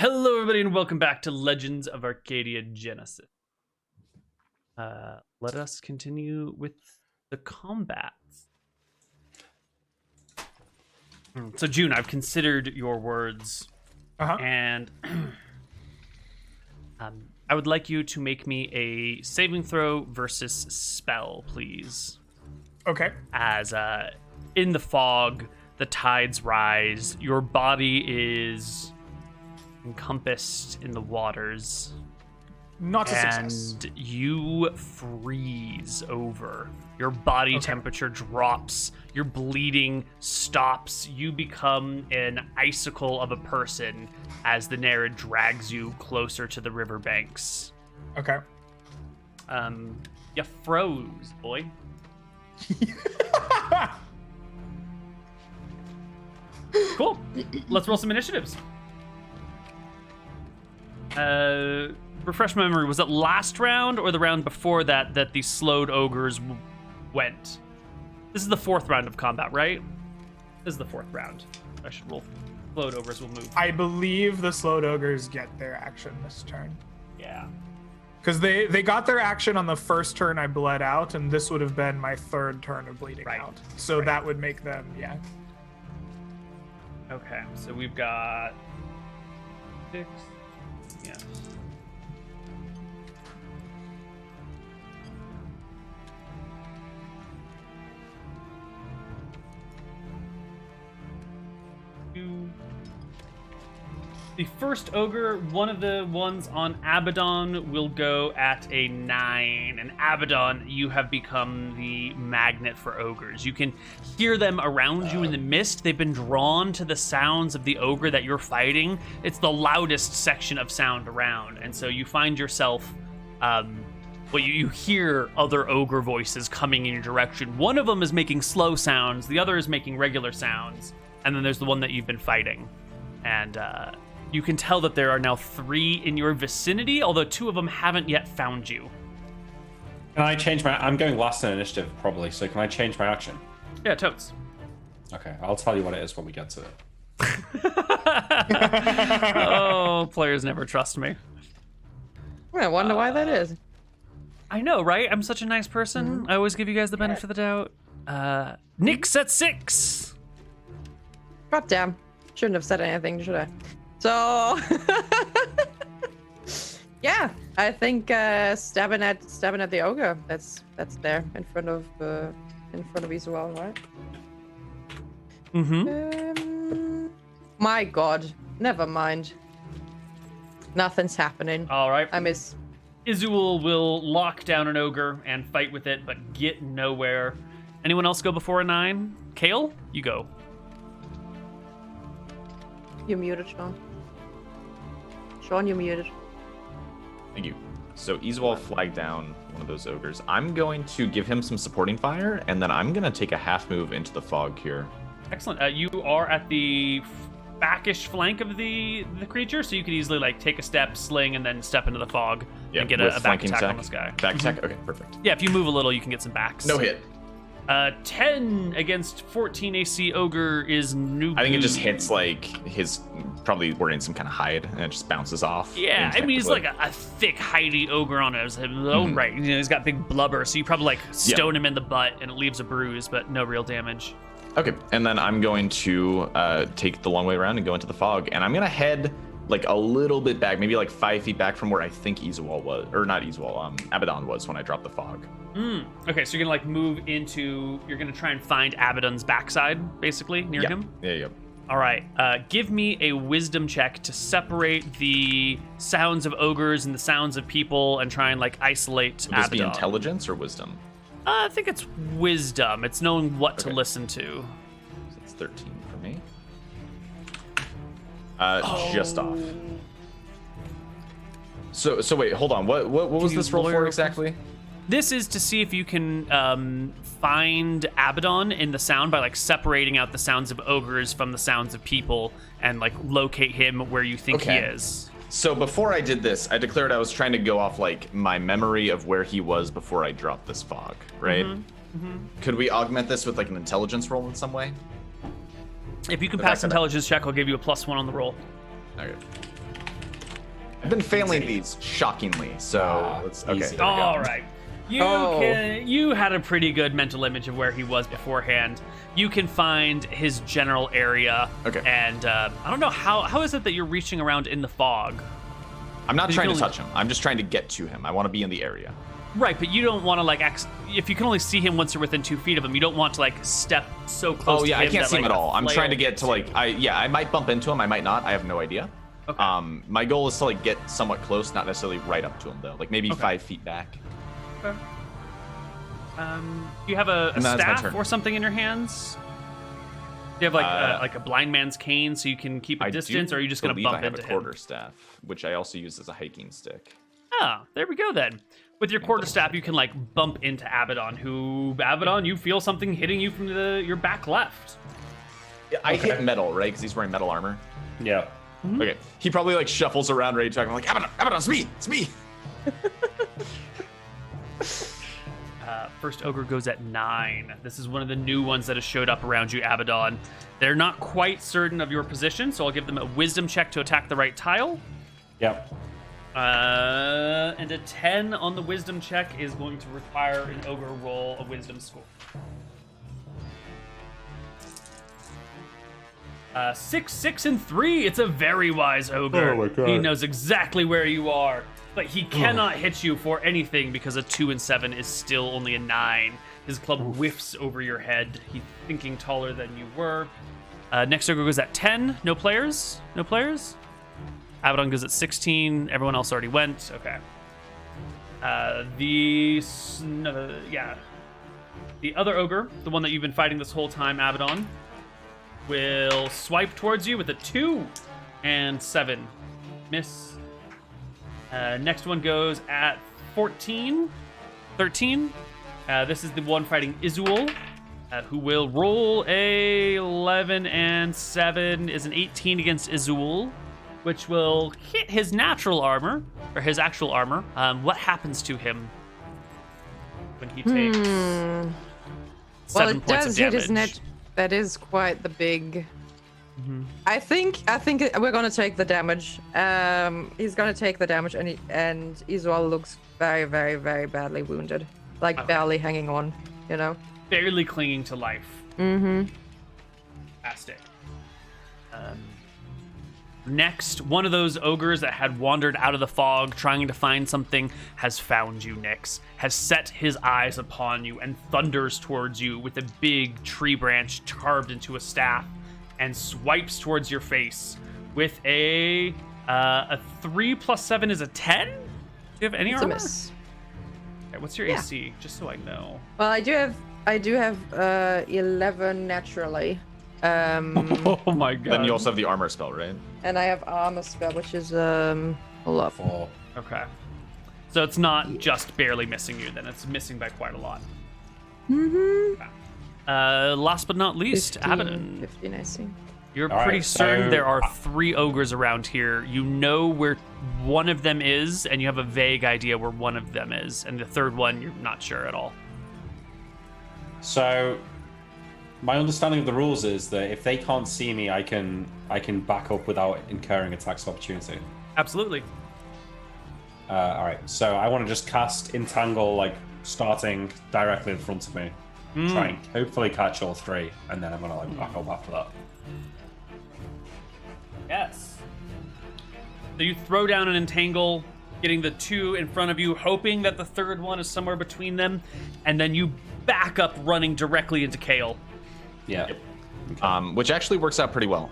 Hello, everybody, and welcome back to Legends of Arcadia Genesis. Let us continue with the combats. So, June, I've considered your words, and I would like you to make me a saving throw versus spell, please. Okay. As in the fog, the tides rise, your body is encompassed in the waters. Not a success. And you freeze over. Your body temperature drops. Your bleeding stops. You become an icicle of a person as the Nereid drags you closer to the riverbanks. Okay. You froze, boy. Cool. Let's roll some initiatives. Refresh my memory. Was it last round or the round before that the slowed ogres went? This is the fourth round of combat, right? This is the fourth round. I should roll. Slowed ogres will move. I believe the slowed ogres get their action this turn. Yeah. Because they got their action on the first turn I bled out, and this would have been my third turn of bleeding out. So that would make them, yeah. Okay, so we've got 6. Yeah. The first ogre, one of the ones on Abaddon, will go at a 9. And Abaddon, you have become the magnet for ogres. You can hear them around you in the mist. They've been drawn to the sounds of the ogre that you're fighting. It's the loudest section of sound around. And so you find yourself, you hear other ogre voices coming in your direction. One of them is making slow sounds. The other is making regular sounds. And then there's the one that you've been fighting. And, you can tell that there are now 3 in your vicinity, although 2 of them haven't yet found you. Can I change my... I'm going last in initiative, probably, so can I change my action? Yeah, totes. Okay, I'll tell you what it is when we get to it. Oh, players never trust me. I wonder why that is. I know, right? I'm such a nice person. Mm-hmm. I always give you guys the benefit of the doubt. Nick's at 6. God damn. Shouldn't have said anything, should I? So, yeah, I think stabbing at the ogre. That's there in front of Isuel, right? Mm-hmm. My God, never mind. Nothing's happening. All right. I miss. Isuel will lock down an ogre and fight with it, but get nowhere. Anyone else go before a 9? Kale, you go. You're muted, Sean. Sean, you're muted. Thank you. So Isuel flagged down one of those ogres. I'm going to give him some supporting fire, and then I'm going to take a half move into the fog here. Excellent. You are at the backish flank of the creature, so you could easily take a step, sling, and then step into the fog and get a back attack on this guy. Back attack? Okay, perfect. Yeah, if you move a little, you can get some backs. No hit. 10 against 14 AC ogre is new. I think it just hits his, probably wearing some kind of hide, and it just bounces off. Yeah, I mean, he's like a thick, hidey ogre on his own right. He's got big blubber, so you probably stone him in the butt, and it leaves a bruise, but no real damage. Okay, and then I'm going to take the long way around and go into the fog, and I'm going to head a little bit back, maybe 5 feet back from where I think Isuel was, or not Isuel, Abaddon was when I dropped the fog. Okay, so you're gonna move into. You're gonna try and find Abaddon's backside, basically near him. Yeah. All right. Give me a wisdom check to separate the sounds of ogres and the sounds of people, and try and isolate Would this Abaddon. be intelligence or wisdom? I think it's wisdom. It's knowing what to listen to. So it's 13 for me. Just off. So wait, hold on. What was this roll for exactly? This is to see if you can find Abaddon in the sound by separating out the sounds of ogres from the sounds of people and locate him where you think he is. So before I did this, I declared I was trying to go off my memory of where he was before I dropped this fog, right? Could we augment this with an intelligence roll in some way? If you can pass intelligence check, I'll give you a +1 on the roll. Okay. I've been failing these shockingly, so let's okay. easy. There we go. All right. You had a pretty good mental image of where he was beforehand. You can find his general area. Okay. And I don't know how is it that you're reaching around in the fog? I'm not You trying can to only- touch him. I'm just trying to get to him. I want to be in the area. Right, but you don't want to if you can only see him once you're within 2 feet of him, you don't want to step so close. Oh yeah, to I him can't that, see him at a all. I'm flare trying to get to hits you. I might bump into him. I might not. I have no idea. Okay. My goal is to get somewhat close, not necessarily right up to him though. Like maybe 5 feet back. Okay. Do you have a And that's my staff turn. or something in your hands? Do you have like a blind man's cane so you can keep a distance, or are you just going to bump I have into a him? quarterstaff, which I also use as a hiking stick. Ah, there we go then. With your quarterstaff, you can bump into Abaddon. You feel something hitting you from your back left. I hit metal, right? Because he's wearing metal armor. Yeah. Okay. He probably shuffles around ready to attack. I'm like, Abaddon, it's me. It's me. First ogre goes at 9. This is one of the new ones that has showed up around you, Abaddon. They're not quite certain of your position, so I'll give them a wisdom check to attack the right tile. Yep. And a 10 on the wisdom check is going to require an ogre roll a wisdom score. 6, 6, and 3. It's a very wise ogre. Oh my God. He knows exactly where you are, but he cannot hit you for anything because a 2 and 7 is still only a 9. His club whiffs over your head. He's thinking taller than you were. Next ogre goes at 10. No players? No players? Abaddon goes at 16. Everyone else already went. Okay. The other ogre, the one that you've been fighting this whole time, Abaddon, will swipe towards you with a 2 and 7. Miss. Next one goes at 13. This is the one fighting Izuul, who will roll a 11 and 7 is an 18 against Izuul, which will hit his natural armor, or his actual armor. What happens to him when he takes 7 it points does of hit his damage? That is quite the big. I think we're gonna take the damage. He's gonna take the damage, and Izual looks very, very, very badly wounded, barely hanging on. Barely clinging to life. Mm-hmm. Fantastic. Next, one of those ogres that had wandered out of the fog trying to find something has found you, Nyx, has set his eyes upon you and thunders towards you with a big tree branch carved into a staff and swipes towards your face with a 3 plus 7 is a 10? Do you have any It's armor? a miss. Okay, what's your AC? Just so I know. Well, I do have 11 naturally. Oh my god. Then you also have the armor spell, right? And I have armor spell, which is hold up. 4. Okay. So it's not just barely missing you, then it's missing by quite a lot. Mm-hmm. Last but not least, 15, Abaddon. 15, I see. You're All pretty right, certain so- there are 3 ogres around here. You know where one of them is, and you have a vague idea where one of them is. And the third one, you're not sure at all. So, my understanding of the rules is that if they can't see me, I can back up without incurring attacks of opportunity. Absolutely. All right, so I want to just cast Entangle, starting directly in front of me. Try and hopefully catch all 3, and then I'm gonna back up after that. Yes. So you throw down an entangle, getting the 2 in front of you, hoping that the third one is somewhere between them, and then you back up running directly into Kale. Yeah. Which actually works out pretty well.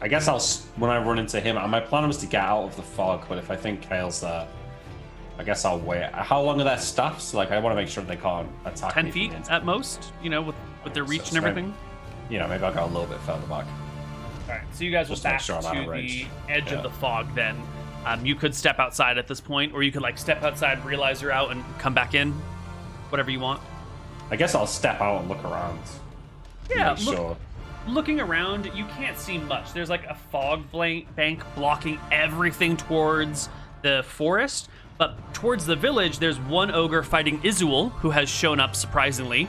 I guess when I run into him, my plan was to get out of the fog, but if I think Kale's there, I guess I'll wait. How long are their staffs? I want to make sure they can't attack 10 me. feet at most, with their reach and everything. Maybe I'll go a little bit further back. All right, so you guys will Just make back sure I'm out of to the range. edge Yeah. of the fog then. You could step outside at this point, or you could step outside, realize you're out, and come back in. Whatever you want. I guess I'll step out and look around. Yeah, Make sure. Looking around, you can't see much. There's a fog bank blocking everything towards the forest, but towards the village, there's one ogre fighting Izuul, who has shown up surprisingly.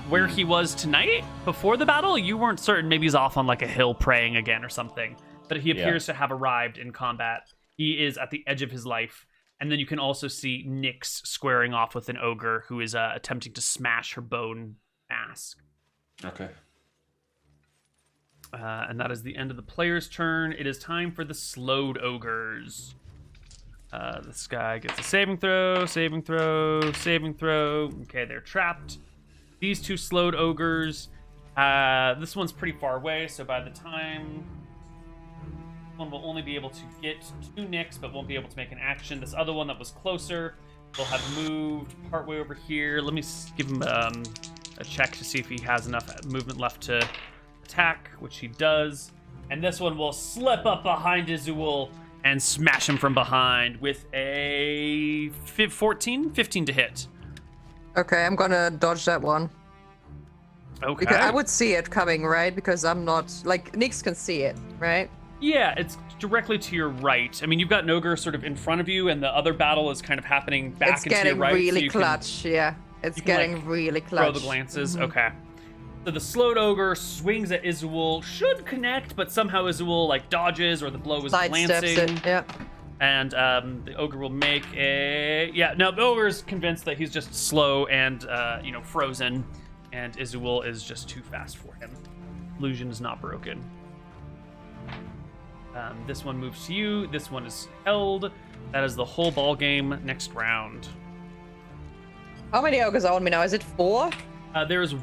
Where he was tonight, before the battle, you weren't certain. Maybe he's off on a hill praying again or something. But he appears to have arrived in combat. He is at the edge of his life. And then you can also see Nyx squaring off with an ogre who is attempting to smash her bone mask. Okay. And that is the end of the player's turn. It is time for the slowed ogres. This guy gets a saving throw. Okay, they're trapped. These two slowed ogres. This one's pretty far away, so by the time... one will only be able to get to Nyx, but won't be able to make an action. This other one that was closer will have moved partway over here. Let me give him a check to see if he has enough movement left to attack, which he does. And this one will slip up behind Izul and smash him from behind with a 15 to hit. Okay, I'm gonna dodge that one. Okay. Because I would see it coming, right? Because I'm not... Like, Nyx can see it, right? Yeah, it's directly to your right. I mean, you've got an ogre sort of in front of you, and the other battle is kind of happening back into your right. It's getting really so you clutch, yeah. It's getting really clutch. Throw the glances. Okay. So the slowed ogre swings at Izul, should connect, but somehow Izul like dodges or the blow is Sidesteps glancing. it, yeah. And the ogre will make a... Yeah, no, the ogre's convinced that he's just slow and, frozen, and Izul is just too fast for him. Illusion is not broken. This one moves to you. This one is held. That is the whole ball game. Next round. How many ogres are on me now? Is it 4? There is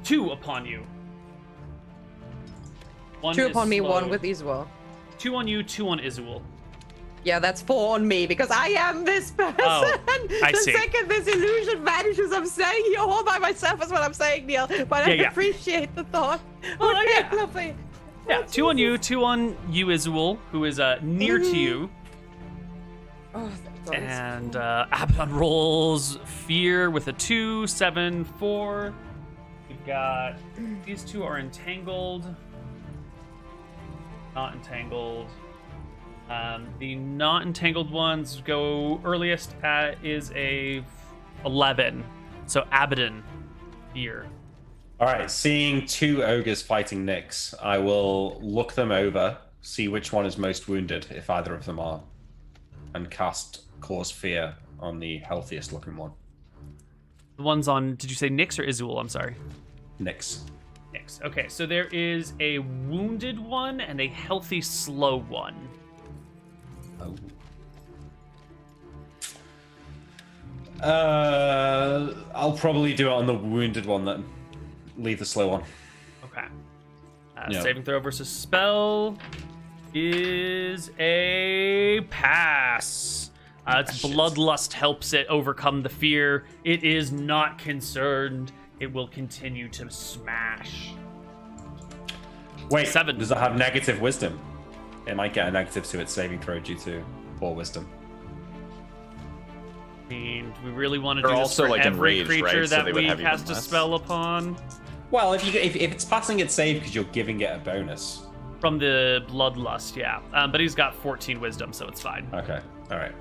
two upon you. One 2 is upon me, 1 slowed. with Izul. 2 on you, 2 on Izul. Yeah, that's 4 on me because I am this person. Oh, I the see. second this illusion vanishes, I'm staying here all by myself is what I'm saying, Neal. But I Yeah. appreciate the thought. Oh, Okay, yeah. lovely. Yeah, Oh, 2 on you, Jesus. 2 on you, Izul, who is near to you. Oh, thank God. And Abaddon rolls fear with a 2, 7, 4. We've got these two are entangled. Not entangled. The not entangled ones go earliest is a 11. So Abaddon, fear. All right, seeing 2 ogres fighting Nyx, I will look them over, see which one is most wounded, if either of them are, and cast Cause Fear on the healthiest looking one. The ones on, did you say Nyx or Izul? I'm sorry. Nyx. Nyx. Okay, so there is a wounded one and a healthy slow one. Oh. I'll probably do it on the wounded one then. Leave the slow one. Okay. Yeah. Saving throw versus spell is a pass. Its bloodlust helps it overcome the fear. It is not concerned. It will continue to smash. Wait, 7. does it have negative wisdom? It might get a negative to its saving throw due to poor wisdom. I mean, do we really want to They're do this also, for like, every enraged, creature right? So that they would we have even cast a less. spell upon? Well, if it's passing its save because you're giving it a bonus. From the bloodlust, yeah. But he's got 14 wisdom, so it's fine. Okay, all right.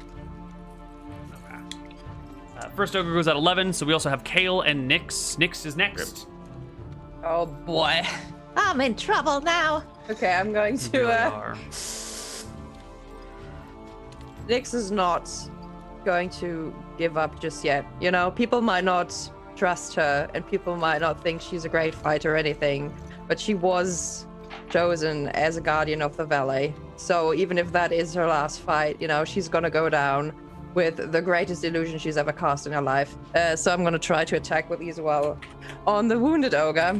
Okay. First ogre goes at 11, so we also have Kale and Nyx. Nyx is next. Oh boy. I'm in trouble now. Okay, I'm going You to really are. Nyx is not going to give up just yet. You know, people might not trust her and people might not think she's a great fighter or anything, but she was chosen as a guardian of the valley. So even if that is her last fight, you know, she's gonna go down with the greatest illusion she's ever cast in her life. So I'm gonna try to attack with these well on the wounded ogre,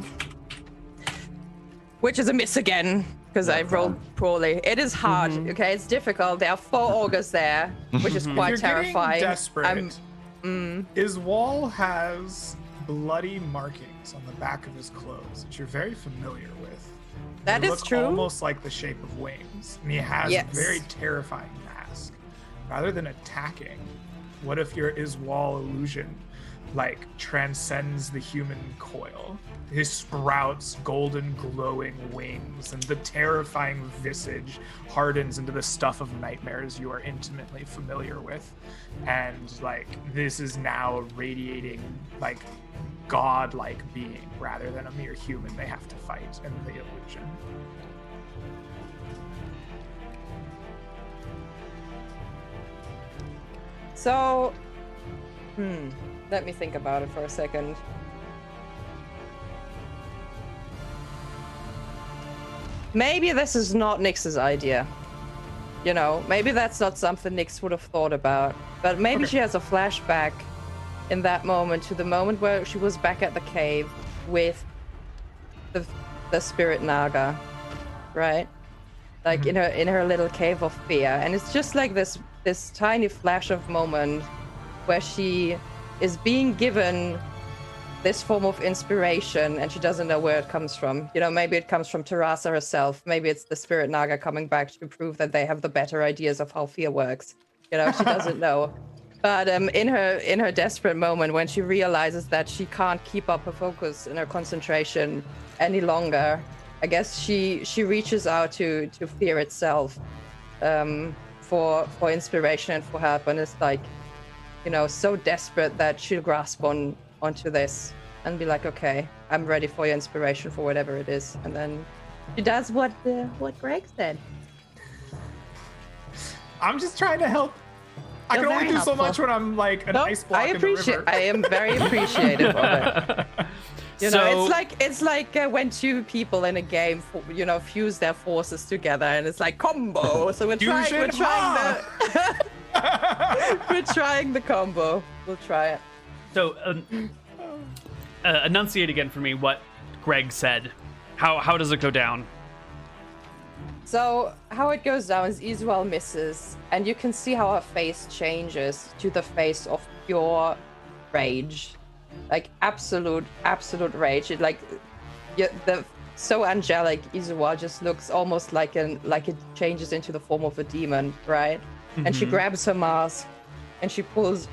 which is a miss again because I rolled poorly. It is hard, okay? It's difficult. There are 4 ogres there, which is quite You're terrifying. getting desperate. Iswal has bloody markings on the back of his clothes, which you're very familiar with. That They is look true. Almost like the shape of wings, and he has Yes. a very terrifying mask. Rather than attacking, what if your Iswal illusion like transcends the human coil? His sprouts golden glowing wings, and the terrifying visage hardens into the stuff of nightmares you are intimately familiar with. And like this is now a radiating like god-like being rather than a mere human they have to fight in the illusion. So, let me think about it for a second. Maybe this is not Nyx's idea. You know, maybe that's not something Nyx would have thought about. But maybe she has a flashback in that moment to the moment where she was back at the cave with the spirit Naga, right? Like in her little cave of fear. And it's just like this tiny flash of moment where she is being given this form of inspiration and she doesn't know where it comes from. You know, maybe it comes from Terasa herself. Maybe it's the spirit Naga coming back to prove that they have the better ideas of how fear works. You know, she doesn't know. But in her desperate moment when she realizes that she can't keep up her focus and her concentration any longer, I guess she reaches out to fear itself for inspiration and for help, and it's like, you know, so desperate that she'll grasp onto this and be like, okay, I'm ready for your inspiration for whatever it is, and then she does what Greg said. I'm just trying to help. I can only do so much when I'm like an ice block in the river. I am very appreciative of it. You know, it's like when two people in a game, fuse their forces together, and it's like combo. So we're trying the combo. We'll try it. So, enunciate again for me what Greg said. How does it go down? So how it goes down is Izuel misses, and you can see how her face changes to the face of pure rage. Like absolute rage. It the so angelic Izuwa just looks almost like it changes into the form of a demon, right? Mm-hmm. And she grabs her mask and she pulls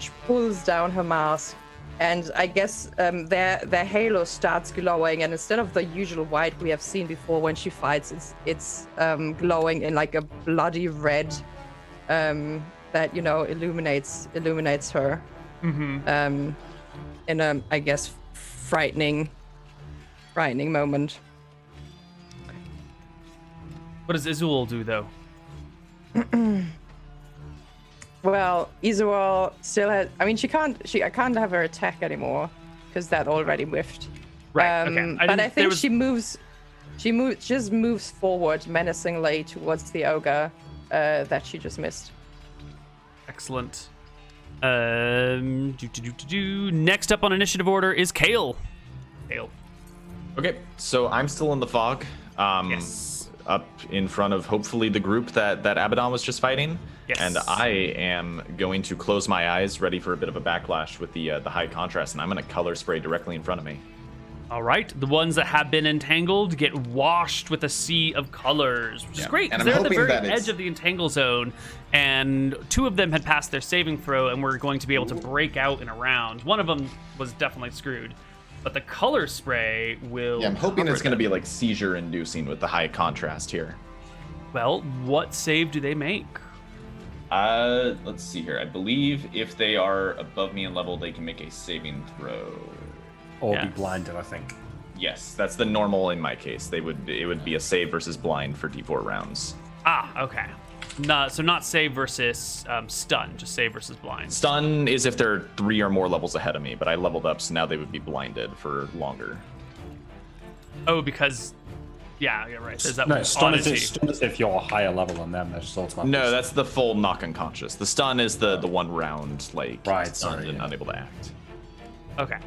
down her mask, and I guess their halo starts glowing, and instead of the usual white we have seen before when she fights, it's glowing in like a bloody red that illuminates her. Mm-hmm. In a, I guess, frightening moment. What does Izuel do, though? Well, Izuel still has. I mean, I can't have her attack anymore because that already whiffed. Right. Okay. But I think she just moves forward menacingly towards the ogre that she just missed. Excellent. Next up on initiative order is Kale. Okay, so I'm still in the fog. Yes. Up in front of hopefully the group that Abaddon was just fighting. Yes. And I am going to close my eyes, ready for a bit of a backlash with the high contrast, and I'm going to color spray directly in front of me. All right, the ones that have been entangled get washed with a sea of colors, which is great, because they're at the very edge of the entangle zone, and two of them had passed their saving throw and were going to be able to break out in a round. One of them was definitely screwed, but the color spray will... Yeah, I'm hoping it's going to be like seizure-inducing with the high contrast here. Well, what save do they make? Let's see here. I believe if they are above me in level, they can make a saving throw. Or be blinded, I think. Yes, that's the normal in my case. It would be a save versus blind for D4 rounds. Ah, okay. So not save versus stun, just save versus blind. Stun is if they're 3 or more levels ahead of me, but I leveled up, so now they would be blinded for longer. Oh, because... Yeah, you're right. There's that stun is if you're a higher level than them. That's just automatic. No, that's the full knock unconscious. The stun is the 1 round, stunned and unable to act. Okay.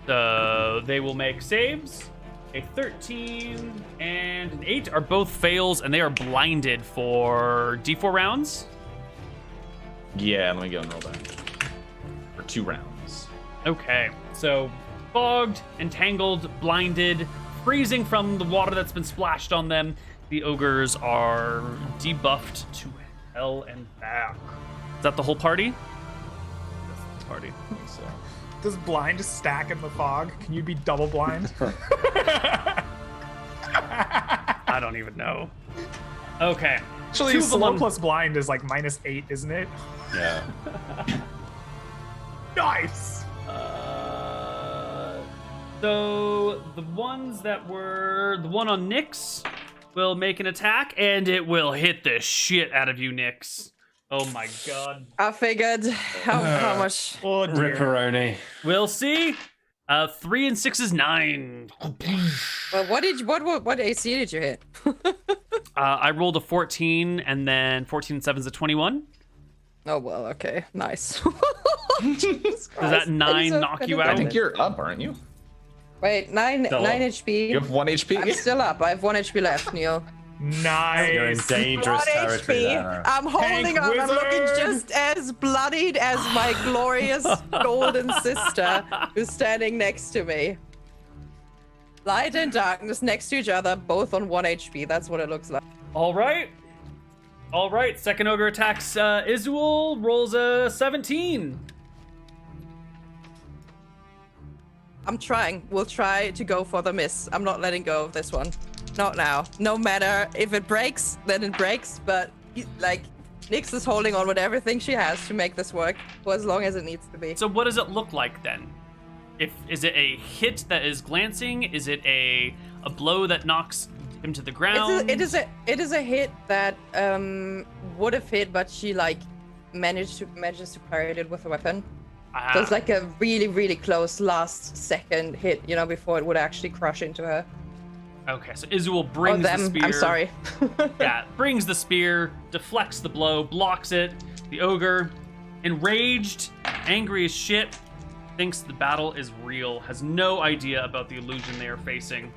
So they will make saves. A 13 and an 8 are both fails, and they are blinded for D4 rounds. Yeah, let me go and roll that. For 2 rounds. Okay, so fogged, entangled, blinded, freezing from the water that's been splashed on them. The ogres are debuffed to hell and back. Is that the whole party? That's the party. So. Does blind stack in the fog? Can you be double blind? I don't even know. Okay. Actually, slow plus blind is like -8, isn't it? Yeah. Nice! So the ones that were... The one on Nyx will make an attack, and it will hit the shit out of you, Nyx. Oh my god. I figured. How much? Oh dear. Ripperoni. We'll see. 3 and 6 is 9. Well, what AC did you hit? I rolled a 14, and then 14 and 7 is a 21. Oh well, okay, nice. Does that 9 knock you out? I think you're up, aren't you? Wait, 9 HP. You have 1 HP. I'm still up. I have 1 HP left, Neal. Nice. You're in dangerous 1 territory HP. there. I'm holding Tank on. I'm looking wizard. just as bloodied as my glorious golden sister who's standing next to me. Light and darkness next to each other, both on 1 HP. That's what it looks like. All right. Second ogre attacks Izuel, rolls a 17. I'm trying. We'll try to go for the miss. I'm not letting go of this one. Not now. No matter if it breaks, then it breaks. But like, Nyx is holding on with everything she has to make this work for as long as it needs to be. So what does it look like then? Is it a hit that is glancing? Is it a blow that knocks him to the ground? It is a hit that would have hit, but she like manages to parry it with a weapon. So it's like a really, really close last second hit, before it would actually crush into her. Okay, so Izuel brings the spear. I'm sorry. Yeah, brings the spear, deflects the blow, blocks it. The ogre, enraged, angry as shit, thinks the battle is real, has no idea about the illusion they are facing.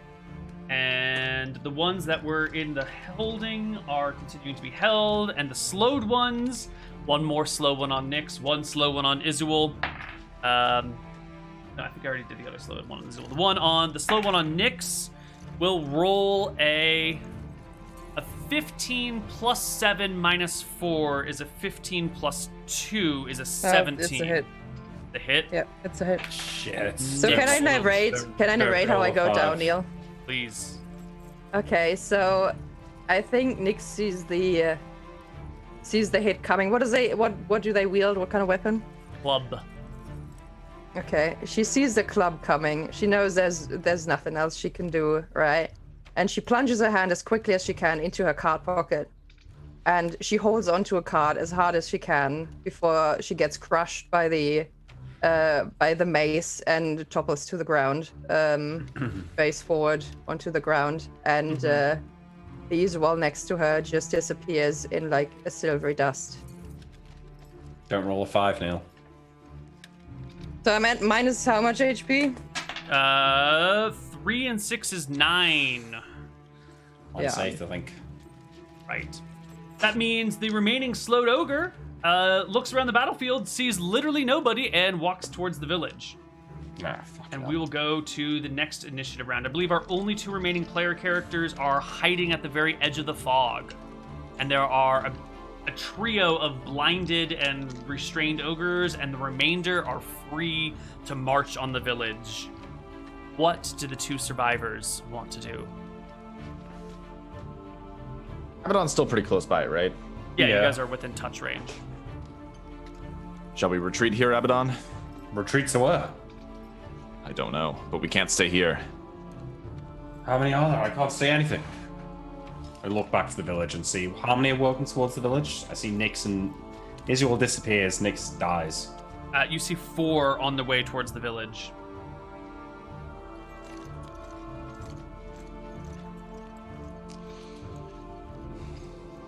And the ones that were in the holding are continuing to be held, and the slowed ones, one more slow one on Nyx, one slow one on Izuel. No, I think I already did the other slow one on Izuel. The slow one on Nyx will roll a 15 plus 7 minus 4 is a 15 plus 2 is a 17. It's a hit. The hit? Yep, it's a hit. Shit. So can I narrate? How I go down, Neal? Please. Okay, so I think Nyx sees the hit coming. What do they wield? What kind of weapon? Club. Okay, she sees the club coming. She knows there's nothing else she can do, right? And she plunges her hand as quickly as she can into her card pocket, and she holds onto a card as hard as she can before she gets crushed by the mace and topples to the ground, face forward onto the ground, and the Izuel next to her just disappears in like a silvery dust. Don't roll a 5, Neal. So I'm at minus how much HP? 3 and 6 is 9. Unsafe, I think. Right. That means the remaining slowed ogre looks around the battlefield, sees literally nobody, and walks towards the village. And we will go to the next initiative round. I believe our only 2 remaining player characters are hiding at the very edge of the fog. And there are a trio of blinded and restrained ogres, and the remainder are free to march on the village. What do the 2 survivors want to do? Abaddon's still pretty close by, right? Yeah, you Yeah. guys are within touch range. Shall we retreat here, Abaddon? Retreat to where? I don't know, but we can't stay here. How many are there? I can't see anything. I look back to the village and see how many are walking towards the village. I see Nyx and Izuel disappears, Nyx dies. You see 4 on the way towards the village.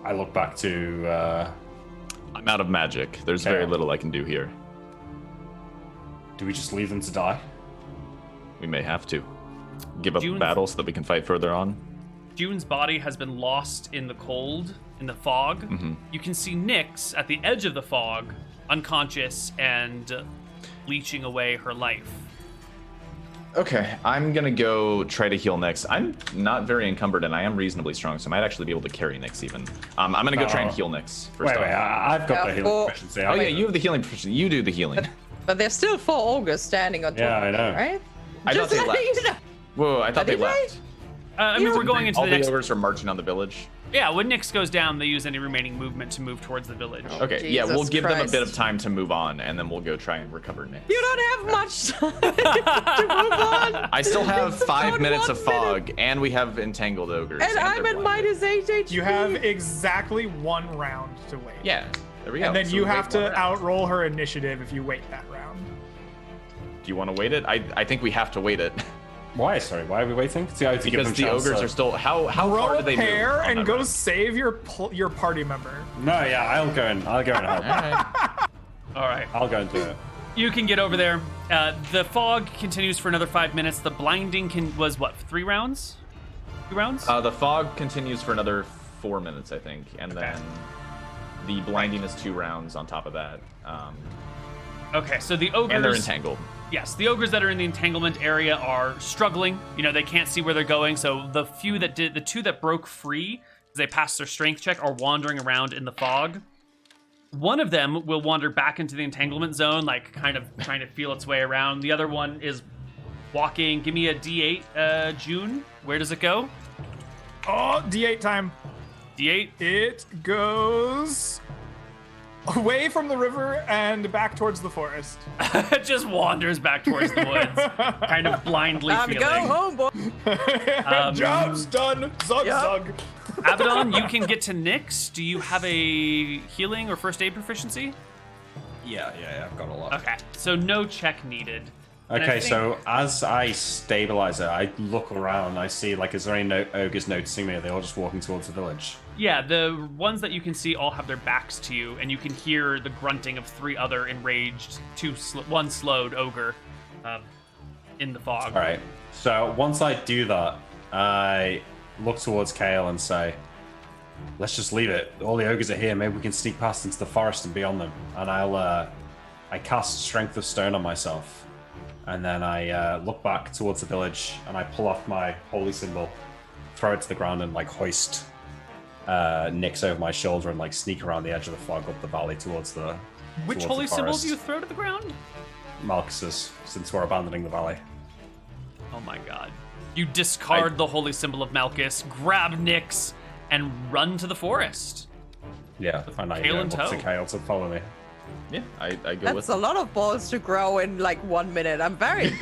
I look back to. I'm out of magic. There's very little I can do here. Do we just leave them to die? We may have to. Give up June's- battle so that we can fight further on. June's body has been lost in the cold, in the fog. You can see Nyx at the edge of the fog, unconscious and leeching away her life. Okay, I'm gonna go try to heal Nyx. I'm not very encumbered, and I am reasonably strong, so I might actually be able to carry Nyx even. I'm gonna go try and heal Nyx first Wait, off. I've got the Yeah, healing well- proficiency. Oh yeah, you have the healing proficiency. You do the healing. But there's still 4 ogres standing on top. Yeah, I know. Right? I thought they letting left. you know. Whoa, I thought they Did they? left. I mean, we're going into All the the next. ogres are marching on the village. Yeah, when Nyx goes down, they use any remaining movement to move towards the village. Okay, yeah, we'll Jesus give them a bit of Christ. time to move on, and then we'll go try and recover Nick. You don't have much time to move on. I still have It's 5 about minutes 1 of fog, and we have entangled ogres. And I'm they're at blinded. minus 8 HP. You have exactly 1 round to wait. Yeah, there we go. And then So you we have wait one to round. outroll her initiative if you wait that round. Do you want to wait it? I think we have to wait it. Why? Sorry, why are we waiting? To give them Because the chance ogres to- are still... How Roll far a do they move? pair on and that go round? save your party member. No, yeah, I'll go and help. Alright. All right. I'll go and do it. You can get over there. The fog continues for another 5 minutes. The blinding was what, 3 rounds? 2 rounds? The fog continues for another 4 minutes, I think, and then the blinding is 2 rounds on top of that. Okay, so the ogres... And they're entangled. Yes, the ogres that are in the entanglement area are struggling. You know, they can't see where they're going. So the two that broke free, as they passed their strength check, are wandering around in the fog. One of them will wander back into the entanglement zone, like kind of trying to feel its way around. The other one is walking. Give me a D8, June. Where does it go? Oh, D8 time. D8. It goes away from the river and back towards the forest. It just wanders back towards the woods, kind of blindly Time to feeling. go home, boy. Job's done. Zug Yep. zug. Abaddon, you can get to Nyx. Do you have a healing or first aid proficiency? Yeah, I've got a lot. Okay, so no check needed. And I Okay, think- so as I stabilize it, I look around. I see, like, is there any ogres noticing me? Are they all just walking towards the village? Yeah, the ones that you can see all have their backs to you, and you can hear the grunting of 3 other enraged, 1 slowed ogre in the fog. All right. So once I do that, I look towards Kale and say, "Let's just leave it. All the ogres are here. Maybe we can sneak past into the forest and beyond them." And I cast Strength of Stone on myself, and then I look back towards the village and I pull off my holy symbol, throw it to the ground, and like hoist Nyx over my shoulder and like sneak around the edge of the fog up the valley towards the. Which towards holy the symbol forest. do you throw to the ground? Malchus's, since we're abandoning the valley. Oh my god. You discard the holy symbol of Malchus, grab Nyx, and run to the forest. Yeah, and I Kale in look to tow. Kale to follow me. Yeah, I go That's with a lot of balls to grow in like 1 minute. I'm very.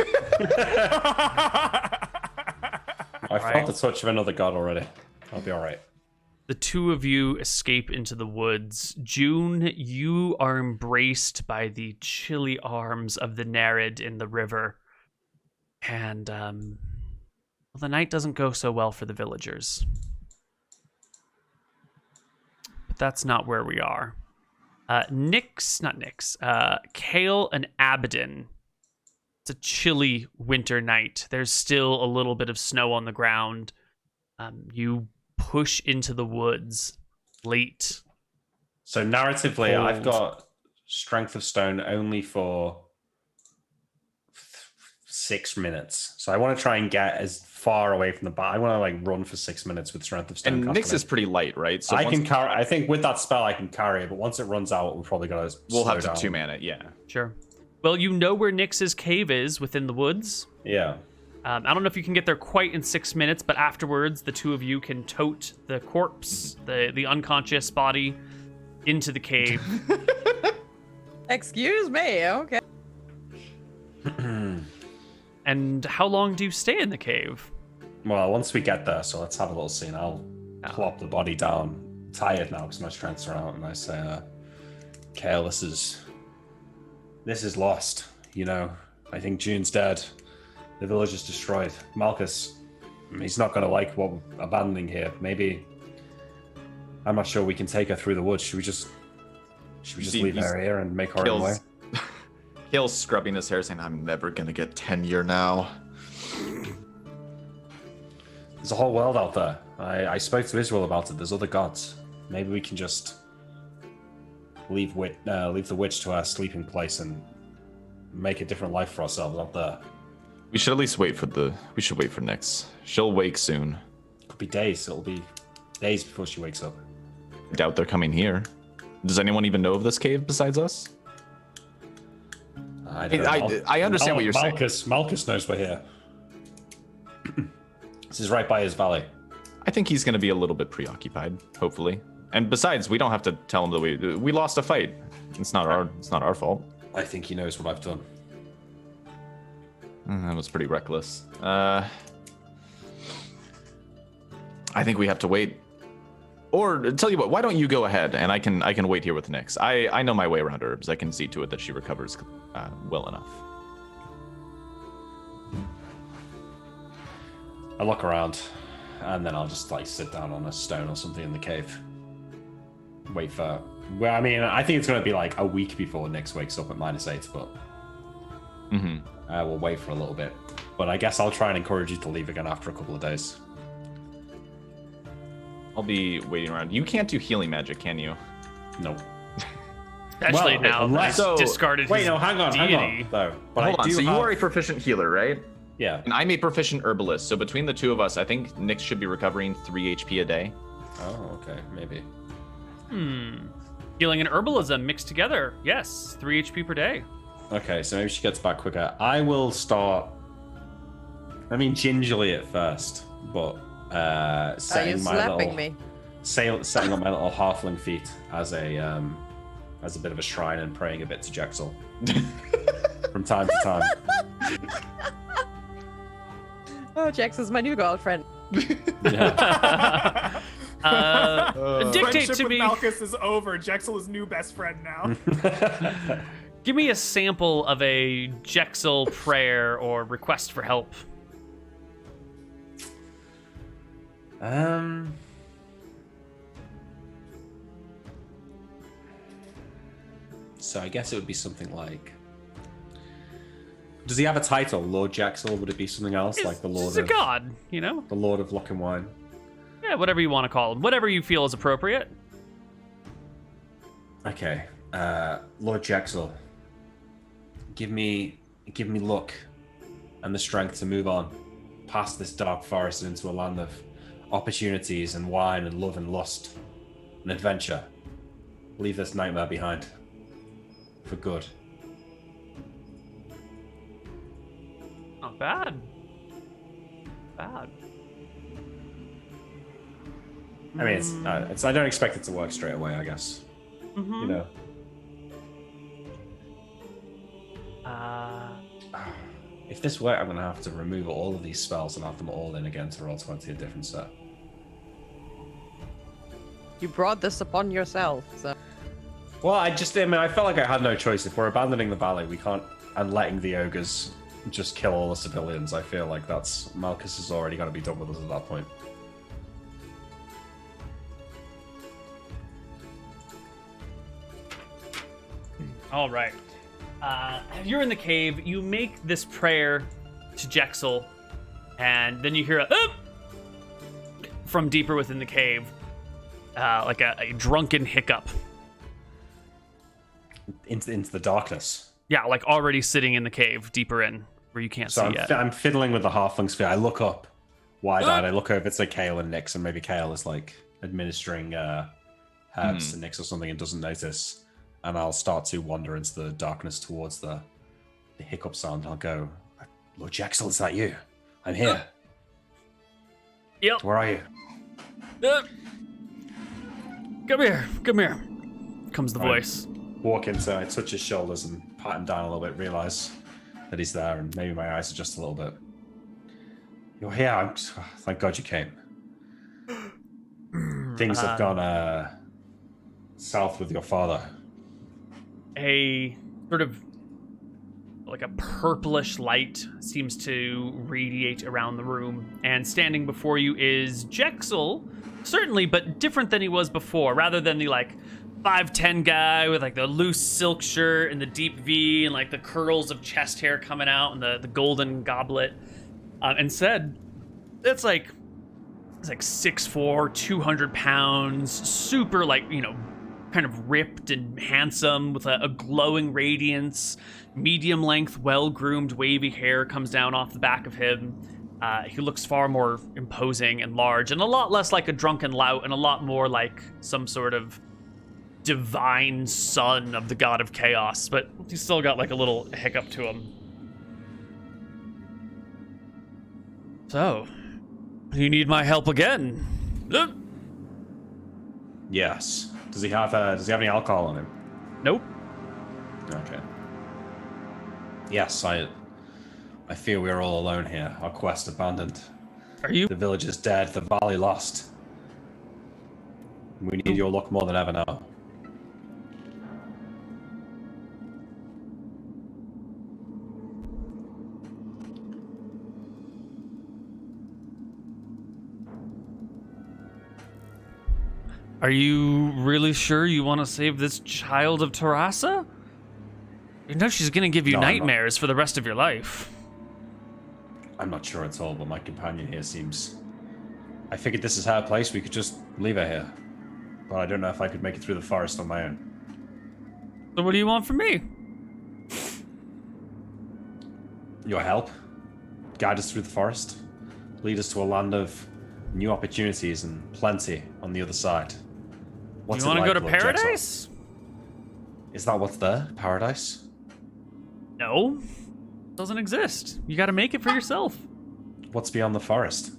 I felt the touch of another god already. I'll be all right. The 2 of you escape into the woods. June, you are embraced by the chilly arms of the Nereid in the river. And, well, the night doesn't go so well for the villagers. But that's not where we are. Kale and Abaddon. It's a chilly winter night. There's still a little bit of snow on the ground. You push into the woods late. So narratively, I've Cold. got Strength of Stone only for 6 minutes. So I want to try and get as far away from the bar. I want to like run for 6 minutes with Strength of Stone. And Nyx casting is pretty light, right? So I once- can carry. I think with that spell I can carry it, but once it runs out, we'll probably gotta. we'll slow have to down. 2-man it, yeah. Sure. Well, you know where Nyx's cave is within the woods. Yeah. I don't know if you can get there quite in 6 minutes, but afterwards, the 2 of you can tote the corpse, the unconscious body, into the cave. Excuse me. Okay. And how long do you stay in the cave? Well, once we get there, so let's have a little scene. I'll plop the body down, tired now because my strengths are out, and I say, "Kale, this is lost. You know, I think June's dead. The village is destroyed. Malchus, he's not gonna like what we're abandoning here. Maybe I'm not sure we can take her through the woods. Should we just leave her here and make our own way?" Kale's scrubbing his hair, saying, "I'm never gonna get tenure now." There's a whole world out there. I spoke to Israel about it. There's other gods. Maybe we can just leave the witch to our sleeping place and make a different life for ourselves out there. We should at least wait for Nyx. She'll wake soon. Could be days. It'll be days before she wakes up. I doubt they're coming here. Does anyone even know of this cave besides us? I don't know. I understand what you're saying. Malchus knows we're here. This is right by his valley. I think he's going to be a little bit preoccupied, hopefully. And besides, we don't have to tell him that we lost a fight. It's not our fault. I think he knows what I've done. That was pretty reckless. I think we have to wait. Or tell you what, why don't you go ahead and I can wait here with Nyx. I know my way around herbs. I can see to it that she recovers well enough. I look around, and then I'll just like sit down on a stone or something in the cave. Wait for. Well, I mean, I think it's going to be like a week before Nyx wakes up at -8, but we'll wait for a little bit. But I guess I'll try and encourage you to leave again after a couple of days. I'll be waiting around. You can't do healing magic, can you? No. Especially now that so- I've discarded Wait, his no, hang on, deity. though. But Hold I on. do So you have- are a proficient healer, right? Yeah. And I'm a proficient herbalist. So between the two of us, I think Nyx should be recovering 3 HP a day. Oh, okay, maybe. Healing and herbalism mixed together. Yes, 3 HP per day. Okay, so maybe she gets back quicker. I will start. I mean, gingerly at first, but Are you setting my slapping little, me? setting up my little halfling feet as a bit of a shrine and praying a bit to Jaxel from time to time. Oh, Jax is my new girlfriend. Yeah. Dictate Friendship to with me. Malchus is over. Jexel is new best friend now. Give me a sample of a Jexel prayer or request for help. So I guess it would be something like. Does he have a title, Lord Jaxel? Would it be something else, like the Lord He's a of god, you know? the Lord of Luck and Wine? Yeah, whatever you want to call him. Whatever you feel is appropriate. Okay, Lord Jaxel, give me luck and the strength to move on past this dark forest and into a land of opportunities and wine and love and lust and adventure. Leave this nightmare behind for good. Not bad. Bad. I mean, it's. I don't expect it to work straight away. I guess. You know. If this works, I'm gonna have to remove all of these spells and add them all in again to roll 20 a different set. You brought this upon yourself, so. Well, I felt like I had no choice. If we're abandoning the valley, we can't, and letting the ogres just kill all the civilians. I feel like Malchus is already going to be done with us at that point. All right. You're in the cave. You make this prayer to Jexel, and then you hear a from deeper within the cave, like a drunken hiccup. Into the darkness. Yeah, like already sitting in the cave, deeper in, where you can't So see yet. I'm fiddling with the halfling sphere. I look up, wide-eyed. I look over to Kale and Nyx, and maybe Kale is like administering herbs to Nyx or something and doesn't notice. And I'll start to wander into the darkness towards the hiccup sound. I'll go, Lord Jaxel, is that you? I'm here. Yep. Where are you? Come here. Comes the voice. Walk into, I touch his shoulders and pat him down a little bit, realize that he's there, and maybe my eyes adjust a little bit. You're here. Thank God you came. Things have gone south with your father. A sort of like a purplish light seems to radiate around the room, and standing before you is Jexel, certainly, but different than he was before. Rather than the like 5'10" guy with like the loose silk shirt and the deep V and like the curls of chest hair coming out and the golden goblet, instead it's like 6'4", 200 pounds, super like, you know, kind of ripped and handsome with a glowing radiance, medium length, well-groomed, wavy hair comes down off the back of him. He looks far more imposing and large, and a lot less like a drunken lout, and a lot more like some sort of divine son of the god of chaos, but he's still got like a little hiccup to him. So, you need my help again? Yes. Does he have any alcohol on him? Nope. Okay. Yes, I fear we are all alone here. Our quest abandoned. Are you? The village is dead. The valley lost. We need your luck more than ever now. Are you really sure you want to save this child of Terasa? You know she's gonna give you No, I'm not. nightmares for the rest of your life. I'm not sure at all, but my companion here seems... I figured this is her place. We could just leave her here. But I don't know if I could make it through the forest on my own. So what do you want from me? Your help? Guide us through the forest? Lead us to a land of new opportunities and plenty on the other side. What's You it want to like, go to Lord Jackson? paradise? Is that what's there? Paradise? No. Doesn't exist. You gotta make it for yourself. What's beyond the forest?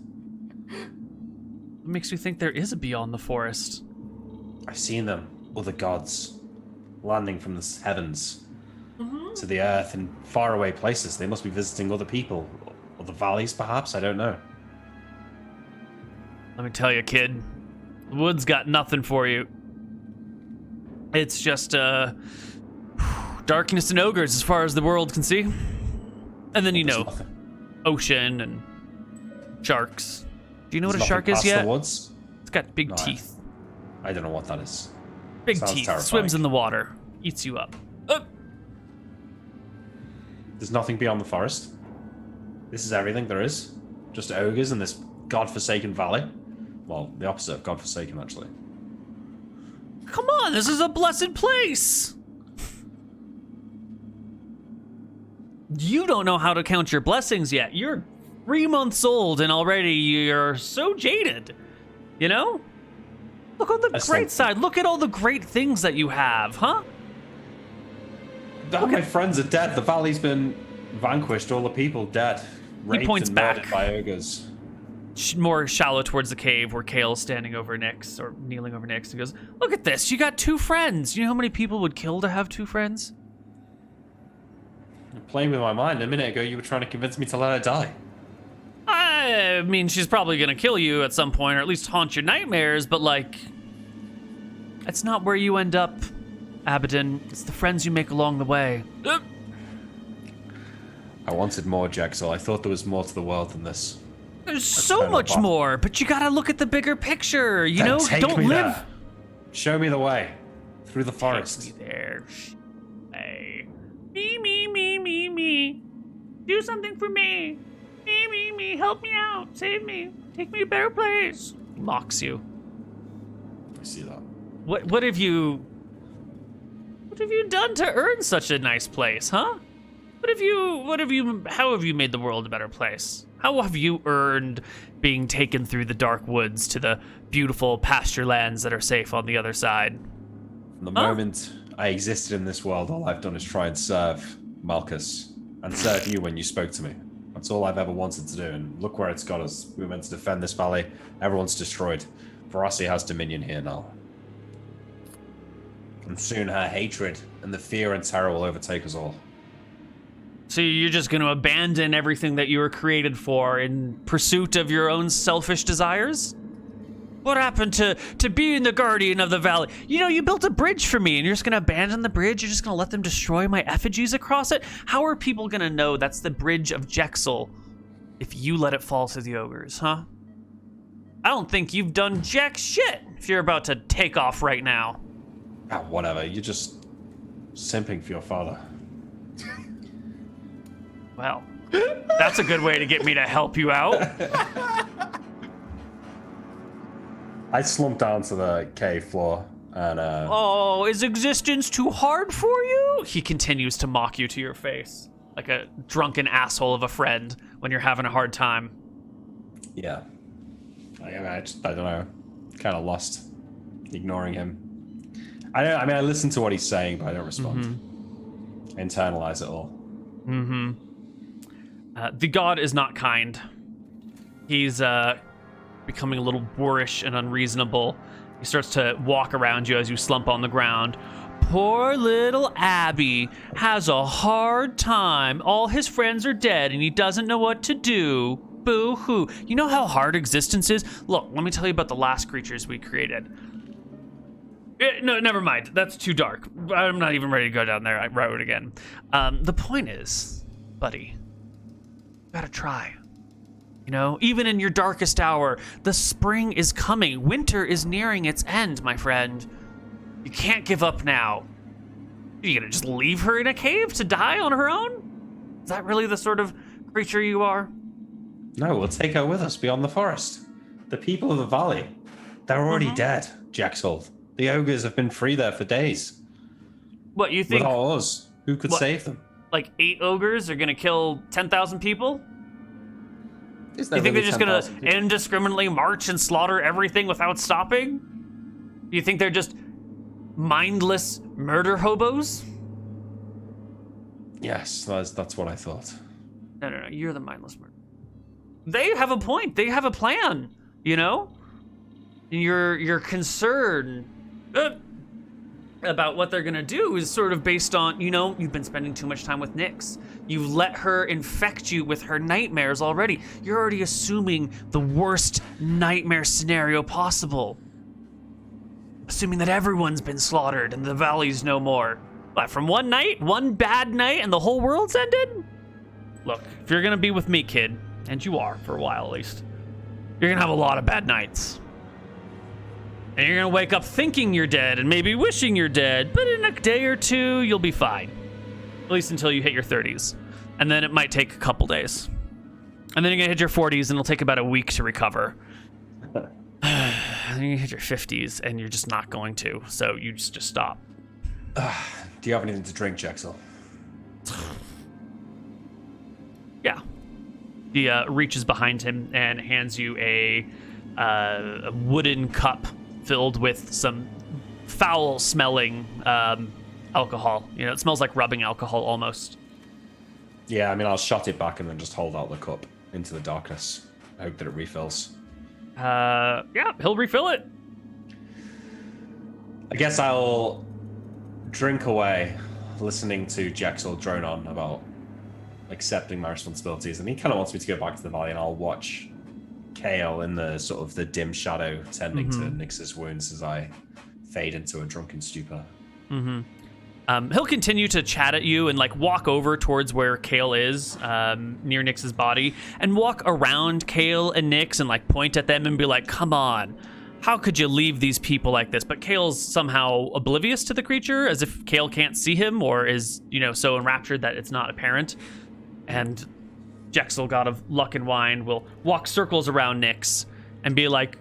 What makes you think there is a beyond the forest? I've seen them, other gods, landing from the heavens to the earth in faraway places. They must be visiting other people, or the valleys perhaps, I don't know. Let me tell you, kid. The woods got nothing for you. It's just, darkness and ogres as far as the world can see. And then, you There's know, nothing. ocean and sharks. Do you know There's what a shark nothing is past yet? the woods? It's got big No, teeth. I don't know what that is. Big sounds teeth. terrifying. Swims in the water. Eats you up. There's nothing beyond the forest. This is everything there is. Just ogres in this godforsaken valley. Well, the opposite of godforsaken, actually. Come on, this is a blessed place. You don't know how to count your blessings yet. You're 3 months old and already you're so jaded. You know? Look on the That's great like- side. Look at all the great things that you have, huh? All my friends are dead. The valley's been vanquished. All the people dead. Raped points and back. murdered by ogres. More shallow towards the cave where Kale's standing over Nyx, or kneeling over Nyx, and goes, look at this, you got 2 friends. You know how many people would kill to have 2 friends? You're playing with my mind. A minute ago, you were trying to convince me to let her die. I mean, she's probably gonna kill you at some point, or at least haunt your nightmares, but like, it's not where you end up, Abaddon. It's the friends you make along the way. I wanted more, Jaxel. I thought there was more to the world than this. There's so kind of much off. more, but you gotta look at the bigger picture, you Then know? take Don't me live. there. Show me the way. Through the Take forest. me there. Hey. Me. Do something for me. Me. Help me out. Save me. Take me to a better place. Mocks you. I see that. What have you done to earn such a nice place, huh? How have you made the world a better place? How have you earned being taken through the dark woods to the beautiful pasture lands that are safe on the other side? From the moment I existed in this world, all I've done is try and serve Malchus and serve you when you spoke to me. That's all I've ever wanted to do, and look where it's got us. We were meant to defend this valley. Everyone's destroyed. Verasi has dominion here now. And soon her hatred and the fear and terror will overtake us all. So you're just going to abandon everything that you were created for in pursuit of your own selfish desires? What happened to being the guardian of the valley? You know, you built a bridge for me, and you're just going to abandon the bridge? You're just going to let them destroy my effigies across it? How are people going to know that's the bridge of Jexel if you let it fall to the ogres, huh? I don't think you've done jack shit if you're about to take off right now. Ah, whatever. You're just simping for your father. Well, that's a good way to get me to help you out. I slumped down to the cave floor and Oh, is existence too hard for you? He continues to mock you to your face, like a drunken asshole of a friend when you're having a hard time. yeah. I don't know. Kind of lost, ignoring him. I listen to what he's saying, but I don't respond. I internalize it all. The god is not kind. He's becoming a little boorish and unreasonable. He starts to walk around you as you slump on the ground. Poor little Abby has a hard time. All his friends are dead and he doesn't know what to do. Boo-hoo. You know how hard existence is? Look, let me tell you about the last creatures we created. No, never mind. That's too dark. I'm not even ready to go down that road again. The point is, buddy, you gotta try. You know, even in your darkest hour, the spring is coming. Winter is nearing its end, my friend. You can't give up now. Are you gonna just leave her in a cave to die on her own? Is that really the sort of creature you are? No, we'll take her with us beyond the forest. The people of the valley, they're already dead, JacobH. The ogres have been free there for days. What, you think... Without us, who could save them? Like 8 ogres are gonna kill 10,000 people? You think they're just gonna indiscriminately march and slaughter everything without stopping? You think they're just mindless murder hobos? Yes, that's what I thought. No, you're the mindless murder. They have a point. They have a plan, you know? And your concern about what they're gonna do is sort of based on, you know, you've been spending too much time with Nyx. You've let her infect you with her nightmares already. You're already assuming the worst nightmare scenario possible. Assuming that everyone's been slaughtered and the valley's no more. What, from one night? One bad night and the whole world's ended? Look, if you're gonna be with me, kid, and you are for a while at least, you're gonna have a lot of bad nights. And you're gonna wake up thinking you're dead and maybe wishing you're dead, but in a day or two, you'll be fine. At least until you hit your 30s. And then it might take a couple days. And then you're gonna hit your 40s and it'll take about a week to recover. And then you hit your 50s and you're just not going to, so you just stop. Do you have anything to drink, JacobH? Yeah. He reaches behind him and hands you a wooden cup filled with some foul-smelling alcohol. You know, it smells like rubbing alcohol almost. Yeah, I mean, I'll shot it back and then just hold out the cup into the darkness. I hope that it refills. Yeah, he'll refill it. I guess I'll drink away, listening to JacobH drone on about accepting my responsibilities, and he kind of wants me to go back to the valley, and I'll watch Kale in the sort of the dim shadow tending to Nyx's wounds as I fade into a drunken stupor. He'll continue to chat at you and like walk over towards where Kale is, near Nyx's body, and walk around Kale and Nyx and like point at them and be like, come on, how could you leave these people like this? But Kale's somehow oblivious to the creature, as if Kale can't see him or is, you know, so enraptured that it's not apparent. And JacobH, god of luck and wine, will walk circles around Nyx and be like,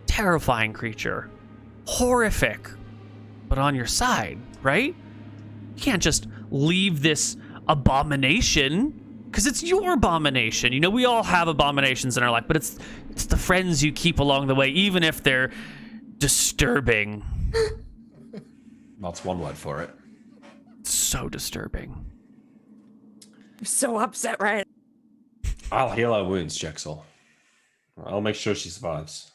terrifying creature, horrific, but on your side, right? You can't just leave this abomination, because it's your abomination. You know, we all have abominations in our life, but it's the friends you keep along the way, even if they're disturbing. That's one word for it. So disturbing. I'm so upset, right? I'll heal her wounds, JacobH. I'll make sure she survives.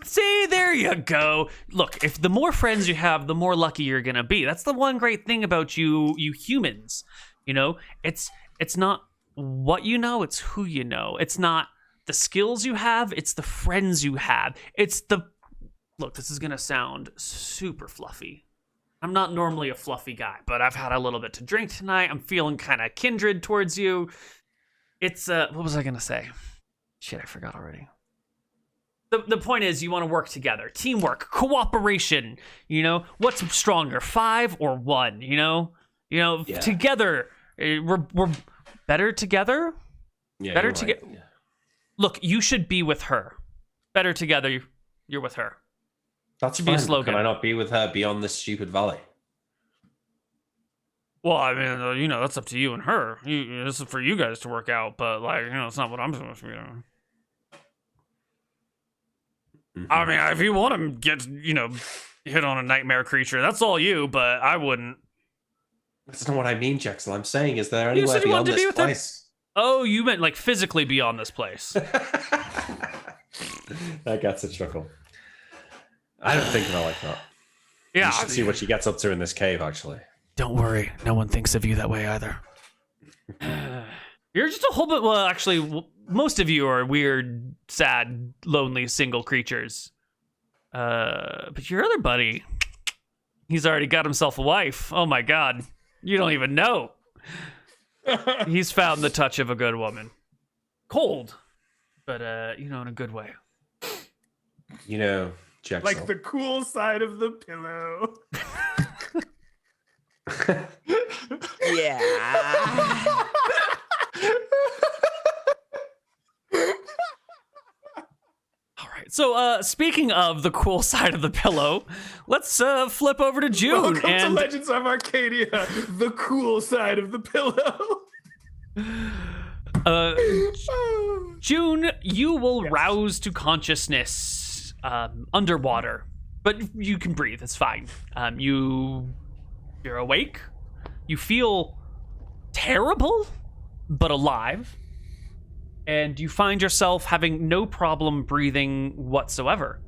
See, there you go. Look, if the more friends you have, the more lucky you're gonna be. That's the one great thing about you humans. You know, it's not what you know, it's who you know. It's not the skills you have, it's the friends you have. Look, this is gonna sound super fluffy. I'm not normally a fluffy guy, but I've had a little bit to drink tonight. I'm feeling kind of kindred towards you. It's, what was I gonna say? Shit, I forgot already. The point is, you want to work together. Teamwork, cooperation, you know? What's stronger, 5 or 1, you know? Yeah. Together, we're better together? Yeah, better together. Right. Yeah. Look, you should be with her. Better together, you're with her. That's should be a slogan. Can I not be with her beyond this stupid valley? Well, I mean, you know, that's up to you and her. This is for you guys to work out, but, like, you know, it's not what I'm supposed to be doing. I mean, if you want to get, you know, hit on a nightmare creature, that's all you, but I wouldn't. That's not what I mean, JacobH. I'm saying, is there anywhere beyond this place? Oh, you meant like physically beyond this place. That gets a chuckle. I don't think of her like that. Yeah. You should see what she gets up to in this cave, actually. Don't worry. No one thinks of you that way either. You're just a whole bit... Well, actually, most of you are weird, sad, lonely, single creatures. But your other buddy, he's already got himself a wife. Oh my god. You don't even know. He's found the touch of a good woman. Cold, but, in a good way. Jackson. Like the cool side of the pillow. Yeah. All right. So, speaking of the cool side of the pillow, let's flip over to June. Welcome to Legends of Arcadia, the cool side of the pillow. June, you will rouse to consciousness underwater, but you can breathe. It's fine. You're awake. You feel terrible, but alive. And you find yourself having no problem breathing whatsoever.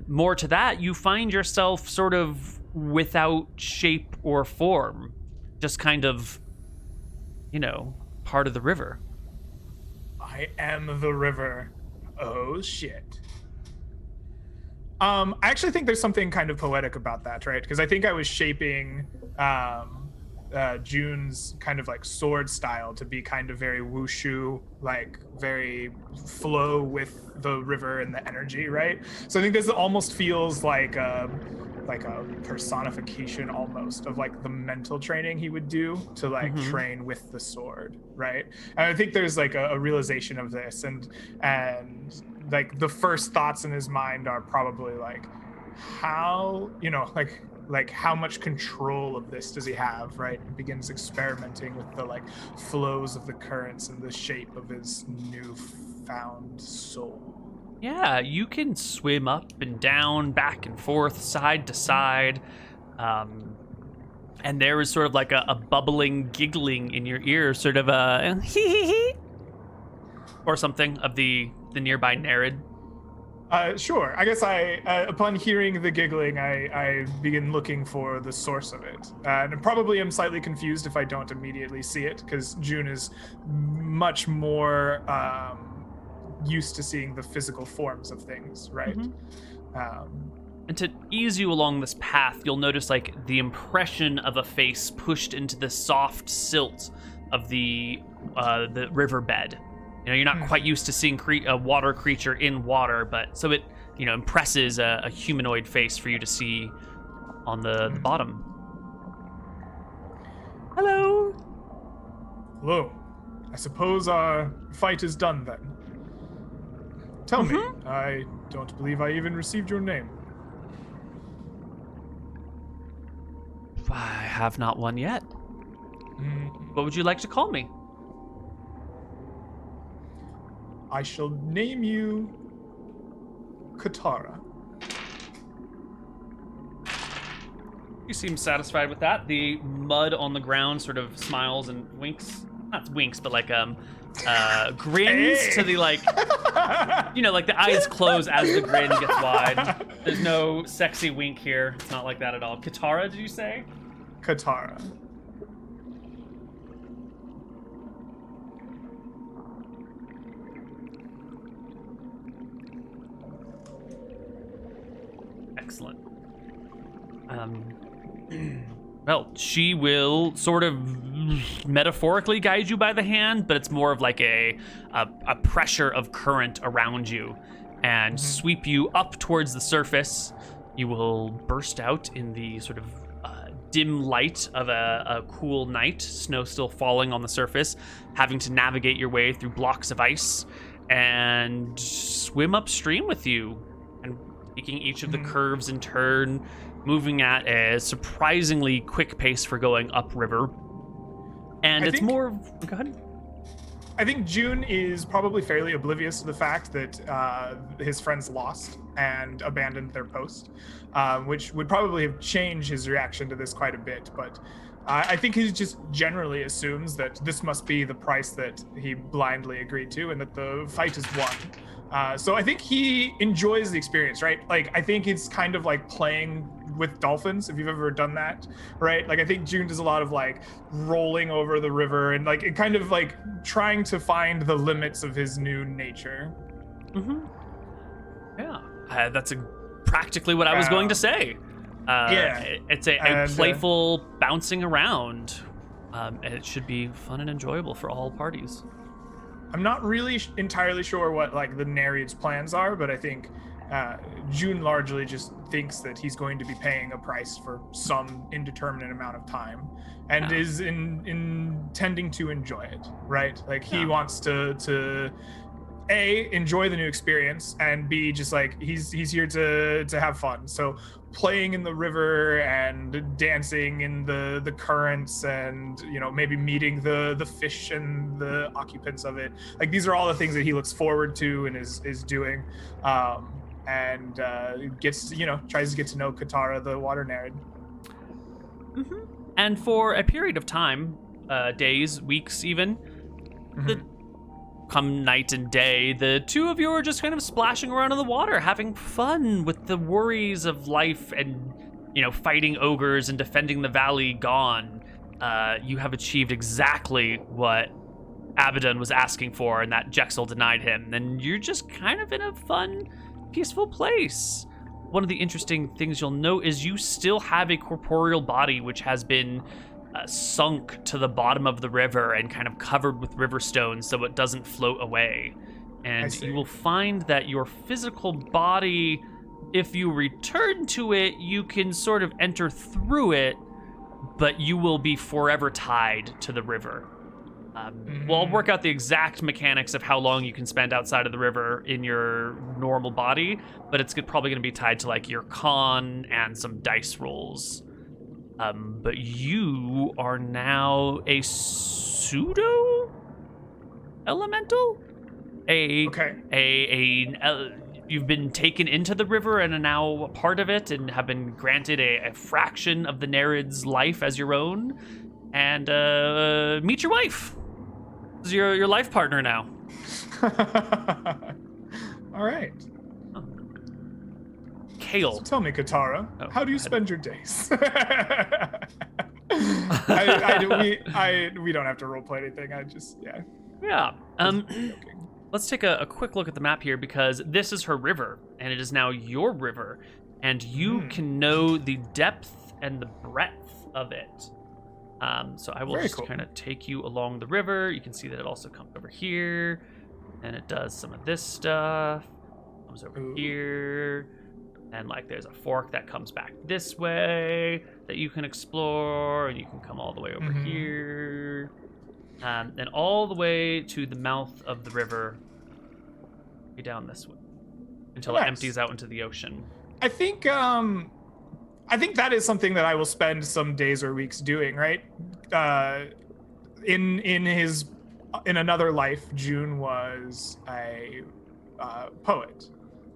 More to that, you find yourself sort of without shape or form, just kind of, part of the river. I am the river. Oh shit. I actually think there's something kind of poetic about that, right? Because I think I was shaping June's kind of like sword style to be kind of very wushu, like very flow with the river and the energy, right? So I think this almost feels like a personification almost of like the mental training he would do to like train with the sword, right? And I think there's like a realization of this, and like the first thoughts in his mind are probably like, how, like how much control of this does he have, right? He begins experimenting with the like flows of the currents and the shape of his newfound soul. Yeah, you can swim up and down, back and forth, side to side. And there is sort of like a bubbling, giggling in your ear, sort of a hee or something of the nearby Nerid. Sure. I guess upon hearing the giggling, I begin looking for the source of it. And probably am slightly confused if I don't immediately see it, because June is much more used to seeing the physical forms of things, right? And to ease you along this path, you'll notice like the impression of a face pushed into the soft silt of the riverbed. You're not quite used to seeing a water creature in water, but so it, impresses a humanoid face for you to see on the bottom. Hello. Hello. I suppose our fight is done then. Tell me, I don't believe I even received your name. I have not one yet. What would you like to call me? I shall name you Katara. You seem satisfied with that. The mud on the ground sort of smiles and winks. Not winks, but like grins to the like, like the eyes close as the grin gets wide. There's no sexy wink here. It's not like that at all. Katara, did you say? Katara. Excellent. Well, she will sort of metaphorically guide you by the hand, but it's more of like a pressure of current around you and sweep you up towards the surface. You will burst out in the sort of dim light of a cool night, snow still falling on the surface, having to navigate your way through blocks of ice and swim upstream with you, and taking each of the curves in turn, moving at a surprisingly quick pace for going upriver. And go ahead. I think June is probably fairly oblivious to the fact that his friends lost and abandoned their post, which would probably have changed his reaction to this quite a bit. But I think he just generally assumes that this must be the price that he blindly agreed to, and that the fight is won. So I think he enjoys the experience, right? Like, I think it's kind of like playing with dolphins, if you've ever done that, right? Like, I think June does a lot of like rolling over the river and like it kind of like trying to find the limits of his new nature. Mm-hmm. Yeah, that's practically what I was going to say. It's a playful bouncing around, and it should be fun and enjoyable for all parties. I'm not really entirely sure what like the Nereid's plans are, but I think June largely just thinks that he's going to be paying a price for some indeterminate amount of time, and is intending to enjoy it, right? Like he wants to A, enjoy the new experience, and B, just like he's here to have fun. So playing in the river and dancing in the currents and, you know, maybe meeting the fish and the occupants of it. Like these are all the things that he looks forward to and is doing. And gets, you know, tries to get to know Katara, the water Nereid. Mm-hmm. And for a period of time, days, weeks even, come night and day, the two of you are just kind of splashing around in the water, having fun with the worries of life and, you know, fighting ogres and defending the valley gone. You have achieved exactly what Abaddon was asking for and that Jexel denied him. And you're just kind of in a fun, peaceful place. One of the interesting things you'll note is you still have a corporeal body which has been sunk to the bottom of the river and kind of covered with river stones so it doesn't float away. And you will find that your physical body, if you return to it, you can sort of enter through it, but you will be forever tied to the river. We'll work out the exact mechanics of how long you can spend outside of the river in your normal body, but it's probably going to be tied to like your con and some dice rolls. But you are now a pseudo elemental. You've been taken into the river and are now a part of it, and have been granted a fraction of the Nereid's life as your own. And meet your wife. This is your life partner now. All right. Kale. So tell me, Katara, how do you spend your days? We don't have to roleplay anything. Yeah. Let's take a quick look at the map here, because this is her river, and it is now your river, and you can know the depth and the breadth of it. So I will kind of take you along the river. You can see that it also comes over here, and it does some of this stuff. Comes over here. And like there's a fork that comes back this way that you can explore, and you can come all the way over here, and all the way to the mouth of the river. Be down this way until it empties out into the ocean. I think that is something that I will spend some days or weeks doing. Right, in another life, June was a poet.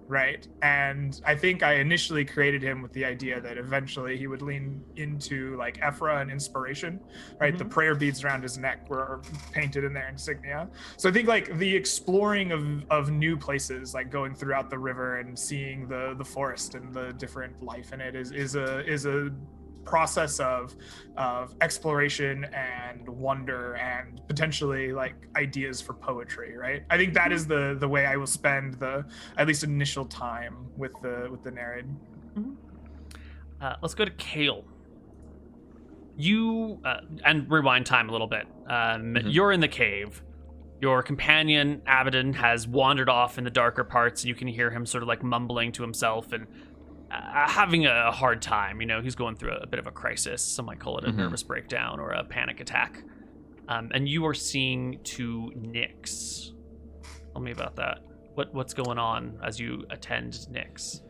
Right. And I think I initially created him with the idea that eventually he would lean into like Ephra and inspiration, right? The prayer beads around his neck were painted in their insignia. So I think like the exploring of new places, like going throughout the river and seeing the forest and the different life in it is a process of exploration and wonder and potentially like ideas for poetry, right? I think that is the way I will spend the at least initial time with the Nereid. Let's go to Kale. You and rewind time a little bit. You're in the cave. Your companion Abaddon has wandered off in the darker parts, and you can hear him sort of like mumbling to himself and having a hard time. You know, he's going through a bit of a crisis. Some might call it a nervous breakdown or a panic attack. And you are seeing two Nyx. Tell me about that. What's going on as you attend Nyx?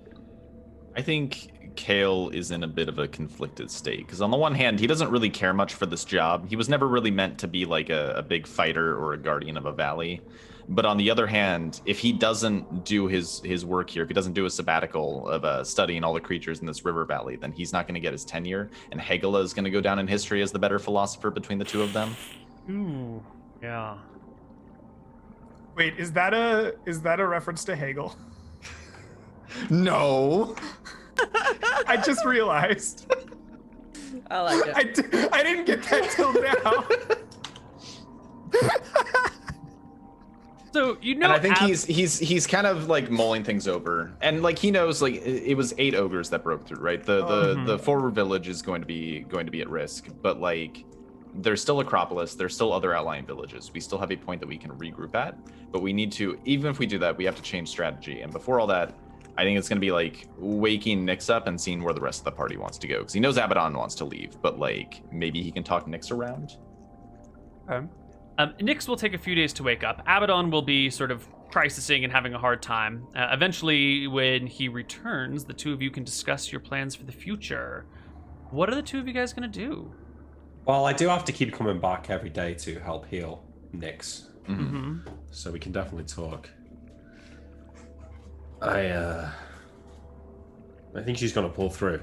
I think Kale is in a bit of a conflicted state, because on the one hand, he doesn't really care much for this job. He was never really meant to be like a big fighter or a guardian of a valley. But on the other hand, if he doesn't do his work here, if he doesn't do a sabbatical of studying all the creatures in this river valley, then he's not going to get his tenure, and Hegela is going to go down in history as the better philosopher between the two of them. Ooh, yeah. Wait, is that a reference to Hegel? No. I just realized. I like it. I didn't get that till now. So you know, And I think he's kind of like mulling things over, and like he knows like it was 8 ogres that broke through, right? The forward village is going to be at risk, but like there's still Acropolis, there's still other outlying villages. We still have a point that we can regroup at, but we need to, even if we do that, we have to change strategy. And before all that, I think it's going to be like waking Nyx up and seeing where the rest of the party wants to go, because he knows Abaddon wants to leave, but like maybe he can talk Nyx around. Nyx will take a few days to wake up. Abaddon will be sort of crisising and having a hard time. Eventually, when he returns, the two of you can discuss your plans for the future. What are the two of you guys going to do? Well, I do have to keep coming back every day to help heal Nyx. So we can definitely talk. I think she's going to pull through.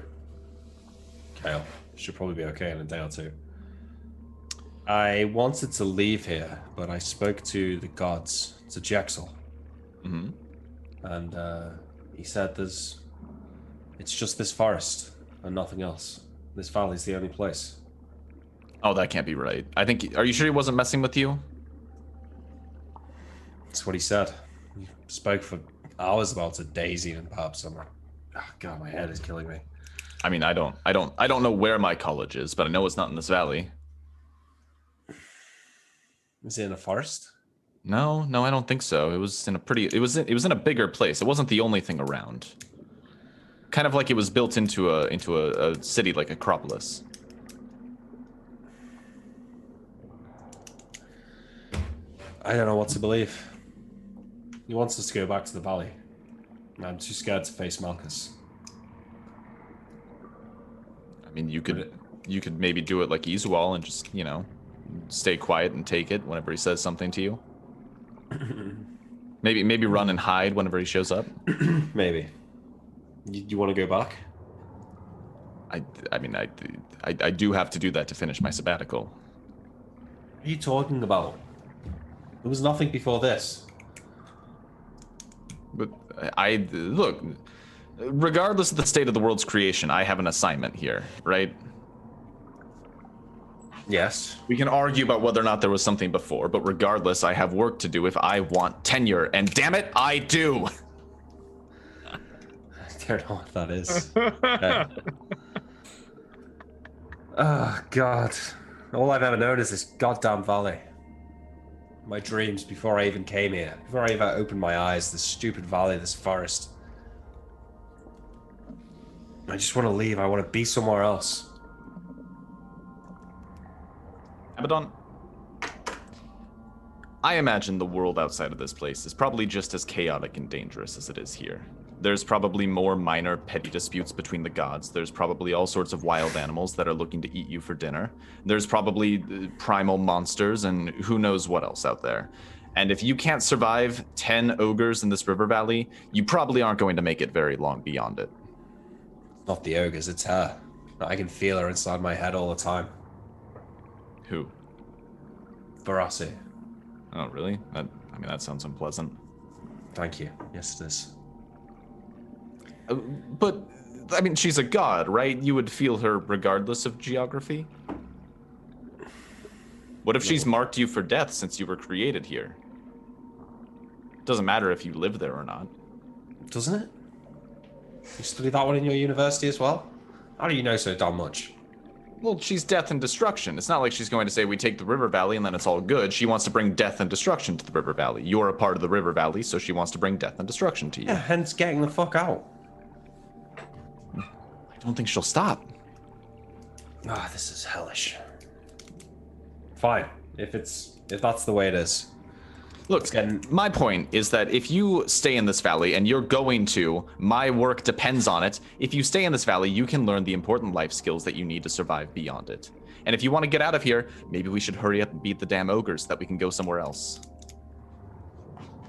Kale, she'll probably be okay in a day or two. I wanted to leave here, but I spoke to the gods, to JacobH. And he said it's just this forest and nothing else. This valley's the only place. Oh, that can't be right. I think, are you sure he wasn't messing with you? That's what he said. He spoke for hours about a daisy and perhaps I'm like, oh God, my head is killing me. I mean, I don't know where my college is, but I know it's not in this valley. Is it in a forest? No, I don't think so. It was in a bigger place. It wasn't the only thing around. Kind of like it was built into a city like Acropolis. I don't know what to believe. He wants us to go back to the valley. I'm too scared to face Malchus. I mean, you could maybe do it like Izual and just, stay quiet and take it whenever he says something to you. maybe run and hide whenever he shows up. Maybe. You want to go back? I mean, I do have to do that to finish my sabbatical. What are you talking about? There was nothing before this. But look, regardless of the state of the world's creation, I have an assignment here, right? Yes. We can argue about whether or not there was something before, but regardless, I have work to do if I want tenure, and damn it, I do! I don't know what that is. Okay. Oh, God. All I've ever known is this goddamn valley. My dreams before I even came here. Before I even opened my eyes, this stupid valley, this forest. I just want to leave. I want to be somewhere else. Abaddon, I imagine the world outside of this place is probably just as chaotic and dangerous as it is here. There's probably more minor, petty disputes between the gods. There's probably all sorts of wild animals that are looking to eat you for dinner. There's probably primal monsters and who knows what else out there. And if you can't survive 10 ogres in this river valley, you probably aren't going to make it very long beyond it. Not the ogres, it's her. I can feel her inside my head all the time. Who? Barassi. Oh, really? That sounds unpleasant. Thank you. Yes, it is. But, she's a god, right? You would feel her regardless of geography? What if she's marked you for death since you were created here? Doesn't matter if you live there or not. Doesn't it? You study that one in your university as well? How do you know so damn much? Well, she's death and destruction. It's not like she's going to say we take the river valley and then it's all good. She wants to bring death and destruction to the river valley. You're a part of the river valley, so she wants to bring death and destruction to you. Yeah, hence getting the fuck out. I don't think she'll stop. This is hellish. Fine, if that's the way it is. Look, my point is that if you stay in this valley, and you're going to, my work depends on it. If you stay in this valley, you can learn the important life skills that you need to survive beyond it. And if you want to get out of here, maybe we should hurry up and beat the damn ogres so that we can go somewhere else.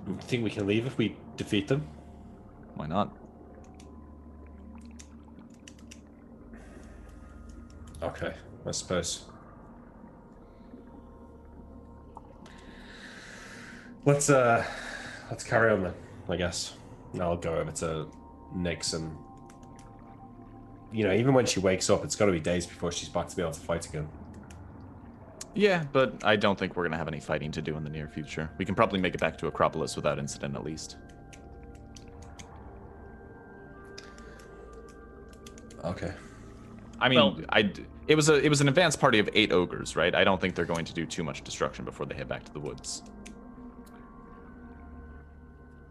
You think we can leave if we defeat them? Why not? Okay, I suppose. Let's carry on then, I guess. And I'll go over to Nyx and even when she wakes up, it's got to be days before she's back to be able to fight again. Yeah, but I don't think we're gonna have any fighting to do in the near future. We can probably make it back to Acropolis without incident, at least. Okay. I mean, it was an advanced party of 8 ogres, right? I don't think they're going to do too much destruction before they head back to the woods.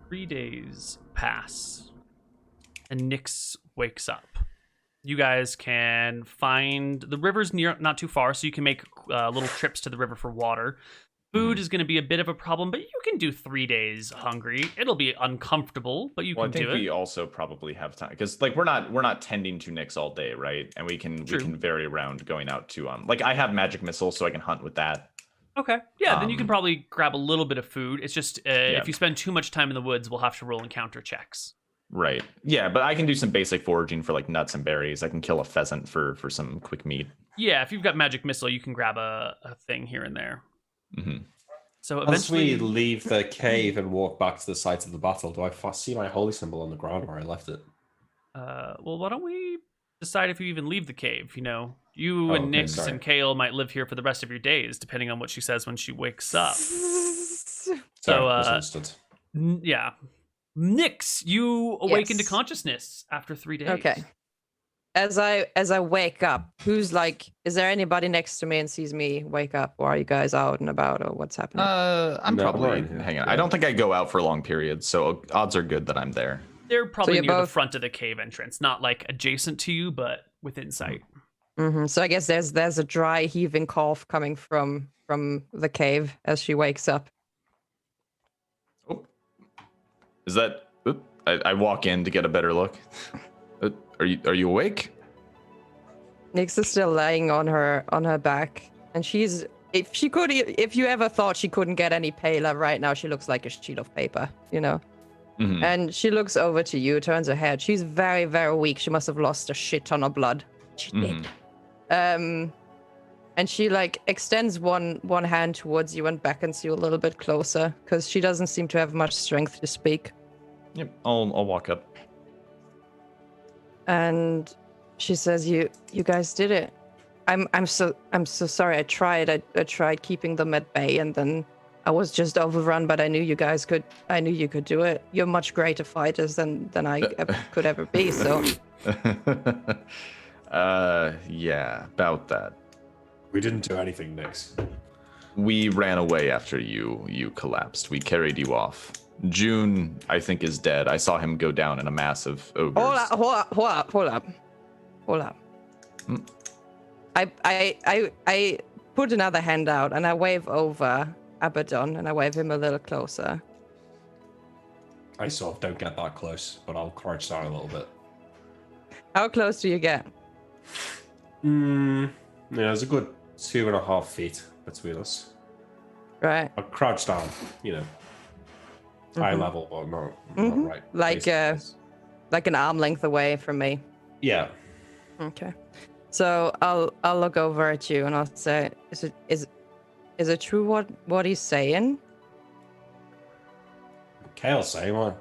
3 days pass, and Nyx wakes up. You guys can find the river's not too far, so you can make little trips to the river for water. Food is going to be a bit of a problem, but you can do 3 days hungry. It'll be uncomfortable, but you can do it. I think we also probably have time because we're not tending to Nyx all day, right? And we can vary around going out to I have magic missile, so I can hunt with that. Okay, yeah, then you can probably grab a little bit of food. It's just if you spend too much time in the woods, we'll have to roll encounter checks. Right. Yeah, but I can do some basic foraging for nuts and berries. I can kill a pheasant for some quick meat. Yeah, if you've got magic missile, you can grab a thing here and there. Mm-hmm. So eventually, as we leave the cave and walk back to the site of the battle, do I see my holy symbol on the ground where I left it? Well, why don't we decide if you even leave the cave? You and Nyx and Kale might live here for the rest of your days, depending on what she says when she wakes up. Yeah. Nyx, you awaken to consciousness after 3 days. Okay. As I wake up, is there anybody next to me and sees me wake up, or are you guys out and about, or what's happening? I'm probably hanging out. I don't think I go out for long periods, so odds are good that I'm there. They're probably near the front of the cave entrance, not adjacent to you, but within sight. Mm-hmm. So I guess there's a dry heaving cough coming from the cave as she wakes up. Oh, is that? I walk in to get a better look. Are you awake? Nyx is still laying on her back, and if you ever thought she couldn't get any paler, right now she looks like a sheet of paper, Mm-hmm. And she looks over to you, turns her head. She's very, very weak. She must have lost a shit ton of blood. She did. And she extends one hand towards you and beckons you a little bit closer because she doesn't seem to have much strength to speak. Yep, I'll walk up. And she says, "You guys did it. I'm so sorry. I tried keeping them at bay, and then I was just overrun. But I knew you could do it. You're much greater fighters than I could ever be. So." Yeah, about that. We didn't do anything, Nyx. We ran away after you collapsed. We carried you off. June, I think, is dead. I saw him go down in a mass of ogres. Hold up. I put another hand out and I wave over Abaddon and I wave him a little closer. I sort of don't get that close, but I'll crouch down a little bit. How close do you get? There's a good 2.5 feet between us. Right. I'll crouch down, high level, but not right. Like an arm length away from me. Yeah. Okay. So I'll look over at you and I'll say, is it true what he's saying? Kale's saying what?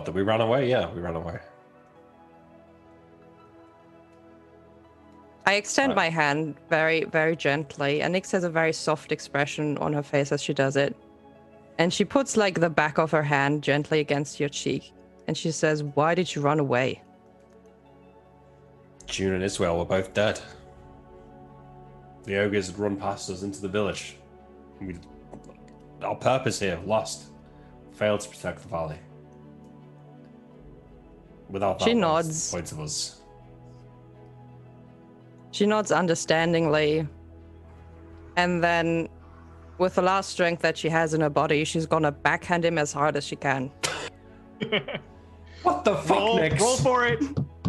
That we ran away? Yeah, we ran away. I extend my hand very, very gently, and Nyx has a very soft expression on her face as she does it. And she puts the back of her hand gently against your cheek, and she says, "Why did you run away?" June and Israel were both dead. The ogres had run past us into the village. Our purpose here, lost. Failed to protect the valley. Without that, she nods. Point of us. She nods understandingly, and then, with the last strength that she has in her body, she's gonna backhand him as hard as she can. What the fuck, Nyx? Roll for it.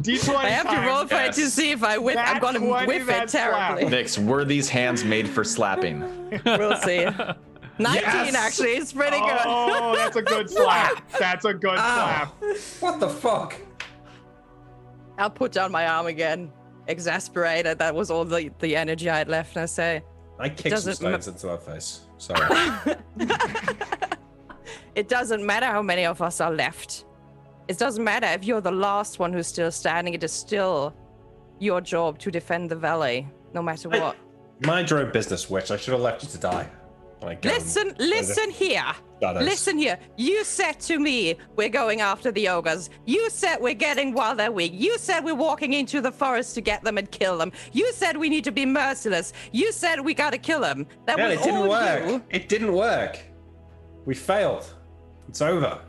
D20 I have to roll for it to see if I whip. I'm gonna whip it terribly. Nyx, were these hands made for slapping? We'll see. 19 actually, it's pretty good. Oh, that's a good slap. That's a good slap. What the fuck? I'll put down my arm again, exasperated. That was all the energy I had left, and I say, I kicked some stones into her face. Sorry. It doesn't matter how many of us are left. It doesn't matter if you're the last one who's still standing. It is still your job to defend the valley, no matter what. Mind your own business, witch. I should have left you to die. Listen here. Listen here. You said to me, we're going after the ogres. You said we're getting while they're weak. You said we're walking into the forest to get them and kill them. You said we need to be merciless. You said we gotta kill them. That was it didn't all work. you. It didn't work. We failed. It's over.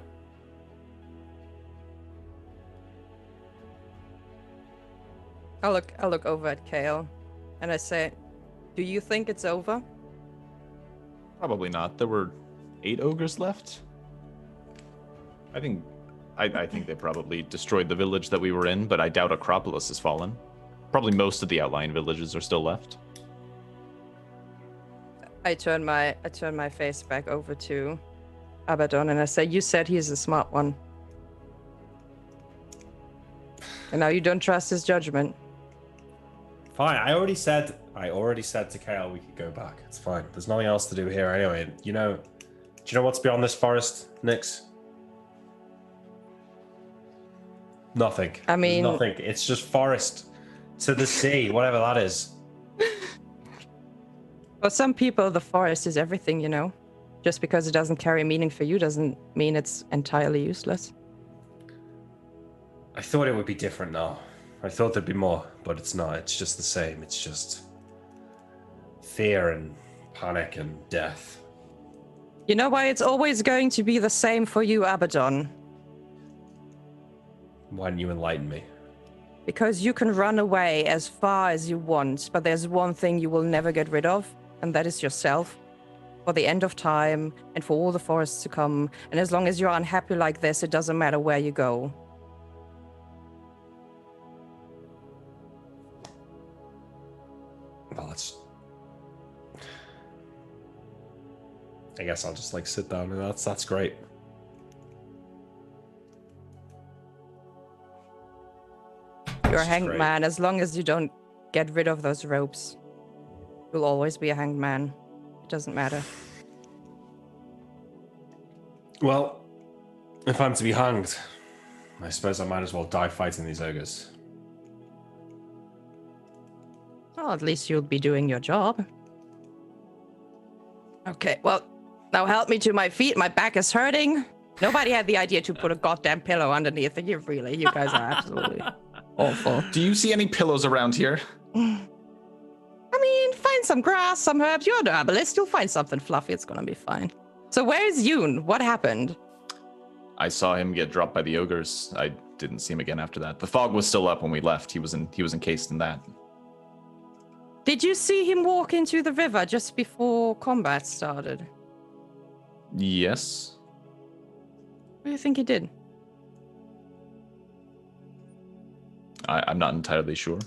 I look over at Kale, and I say, "Do you think it's over?" Probably not. There were 8 ogres left. I think they probably destroyed the village that we were in, but I doubt Acropolis has fallen. Probably most of the outlying villages are still left. I turn my face back over to Abaddon, and I say, "You said he's a smart one, and now you don't trust his judgment." Fine. I already said to Kale we could go back. It's fine. There's nothing else to do here anyway. Do you know what's beyond this forest, Nyx? Nothing. I mean, there's nothing. It's just forest to the sea, whatever that is. For some people, the forest is everything, you know. Just because it doesn't carry meaning for you doesn't mean it's entirely useless. I thought it would be different now. I thought there'd be more, but it's not. It's just the same. It's just fear and panic and death. You know why it's always going to be the same for you, Abaddon? Why didn't you enlighten me? Because you can run away as far as you want, but there's one thing you will never get rid of, and that is yourself. For the end of time, and for all the forests to come. And as long as you're unhappy like this, it doesn't matter where you go. Well, I guess I'll just sit down and that's great. You're a hanged man. As long as you don't get rid of those ropes, you'll always be a hanged man. It doesn't matter. Well, if I'm to be hanged, I suppose I might as well die fighting these ogres. Well, at least you'll be doing your job. Okay, well, now help me to my feet. My back is hurting. Nobody had the idea to put a goddamn pillow underneath it. You guys are absolutely awful. Do you see any pillows around here? I mean, find some grass, some herbs. You're an herbalist. You'll find something fluffy. It's gonna be fine. So where's Yoon? What happened? I saw him get dropped by the ogres. I didn't see him again after that. The fog was still up when we left. He was encased in that. Did you see him walk into the river just before combat started? Yes. What do you think he did? I'm not entirely sure.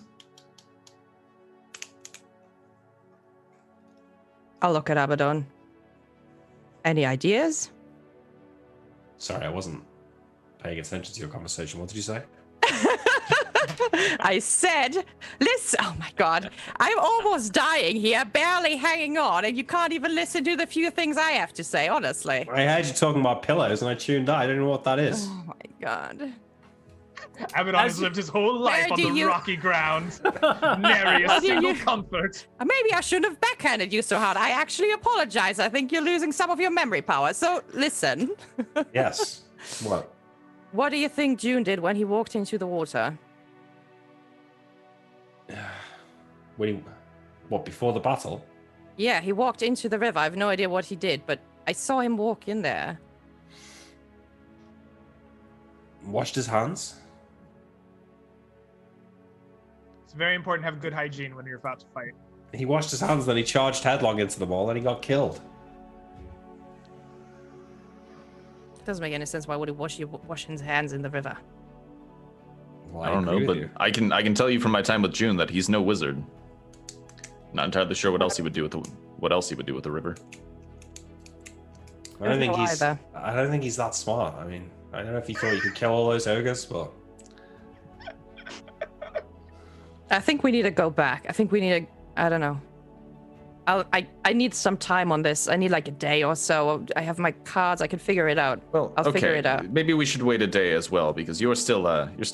I'll look at Abaddon. Any ideas? Sorry, I wasn't paying attention to your conversation. What did you say? I said, listen, oh my God, I'm almost dying here, barely hanging on, and you can't even listen to the few things I have to say, honestly. I heard you talking about pillows and I tuned out. I don't know what that is. Oh my God. Abaddon has lived his whole life on the rocky ground. Nary a single comfort. Maybe I shouldn't have backhanded you so hard. I actually apologize. I think you're losing some of your memory power. So, listen. Yes. What? What do you think June did when he walked into the water? What, before the battle? Yeah, he walked into the river. I have no idea what he did, but I saw him walk in there. Washed his hands? It's very important to have good hygiene when you're about to fight. He washed his hands, then he charged headlong into the wall, and he got killed. Doesn't make any sense. Why would he wash his hands in the river? Well, I don't know, but I can tell you from my time with June that he's no wizard. Not entirely sure what else he would do with the river. I don't think he's that smart. I mean, I don't know if he thought he could kill all those ogres, but I think we need to go back. I think we need to. I don't know. I need some time on this. I need like a day or so. I have my cards. I can figure it out. Well, I'll okay. figure it out. Maybe we should wait a day as well because you're still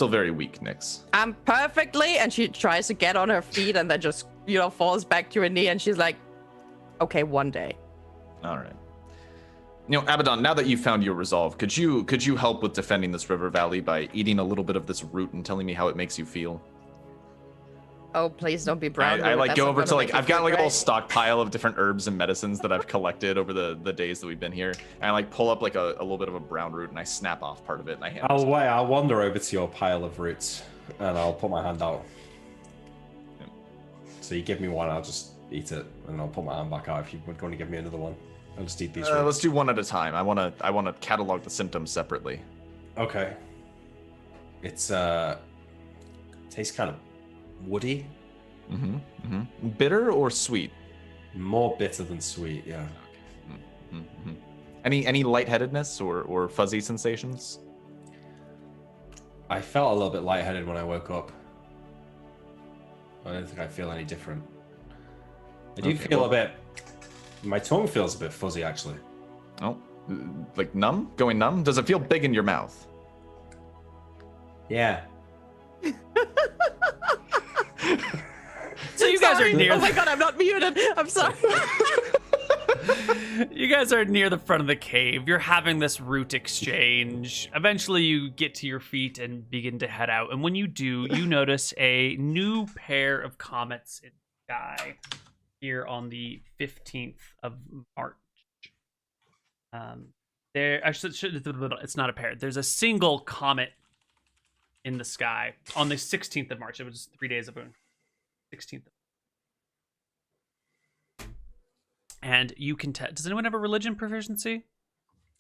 very weak, Nyx. I'm perfectly, and she tries to get on her feet and then just falls back to her knee, and she's like, okay, one day. All right. Abaddon, now that you've found your resolve, could you help with defending this river valley by eating a little bit of this root and telling me how it makes you feel? Oh, please don't be brown. I That's go not over gonna to make you I've got feel like a little great. stockpile of different herbs and medicines that I've collected over the days that we've been here, and I pull up like a little bit of a brown root and I snap off part of it and I hand it to you. I'll wander over to your pile of roots and I'll put my hand out. Yeah. So you give me one, I'll just eat it, and I'll put my hand back out if you would want to give me another one. I'll just eat these roots. Let's do one at a time. I wanna catalog the symptoms separately. Okay. It's tastes kind of woody. Bitter or sweet? More bitter than sweet, yeah. Mm-hmm. Any lightheadedness or fuzzy sensations? I felt a little bit lightheaded when I woke up. I don't think I feel any different. I do feel a bit... My tongue feels a bit fuzzy, actually. Oh, like numb? Going numb? Does it feel big in your mouth? Yeah. So you guys are near. Oh my god, I'm not muted. I'm sorry. You guys are near the front of the cave. You're having this root exchange. Eventually, you get to your feet and begin to head out. And when you do, you notice a new pair of comets in the sky here on the 15th of March. It's not a pair. There's a single comet in the sky on the 16th of March. It was 3 days of moon. 16th. And you can tell. Does anyone have a religion proficiency?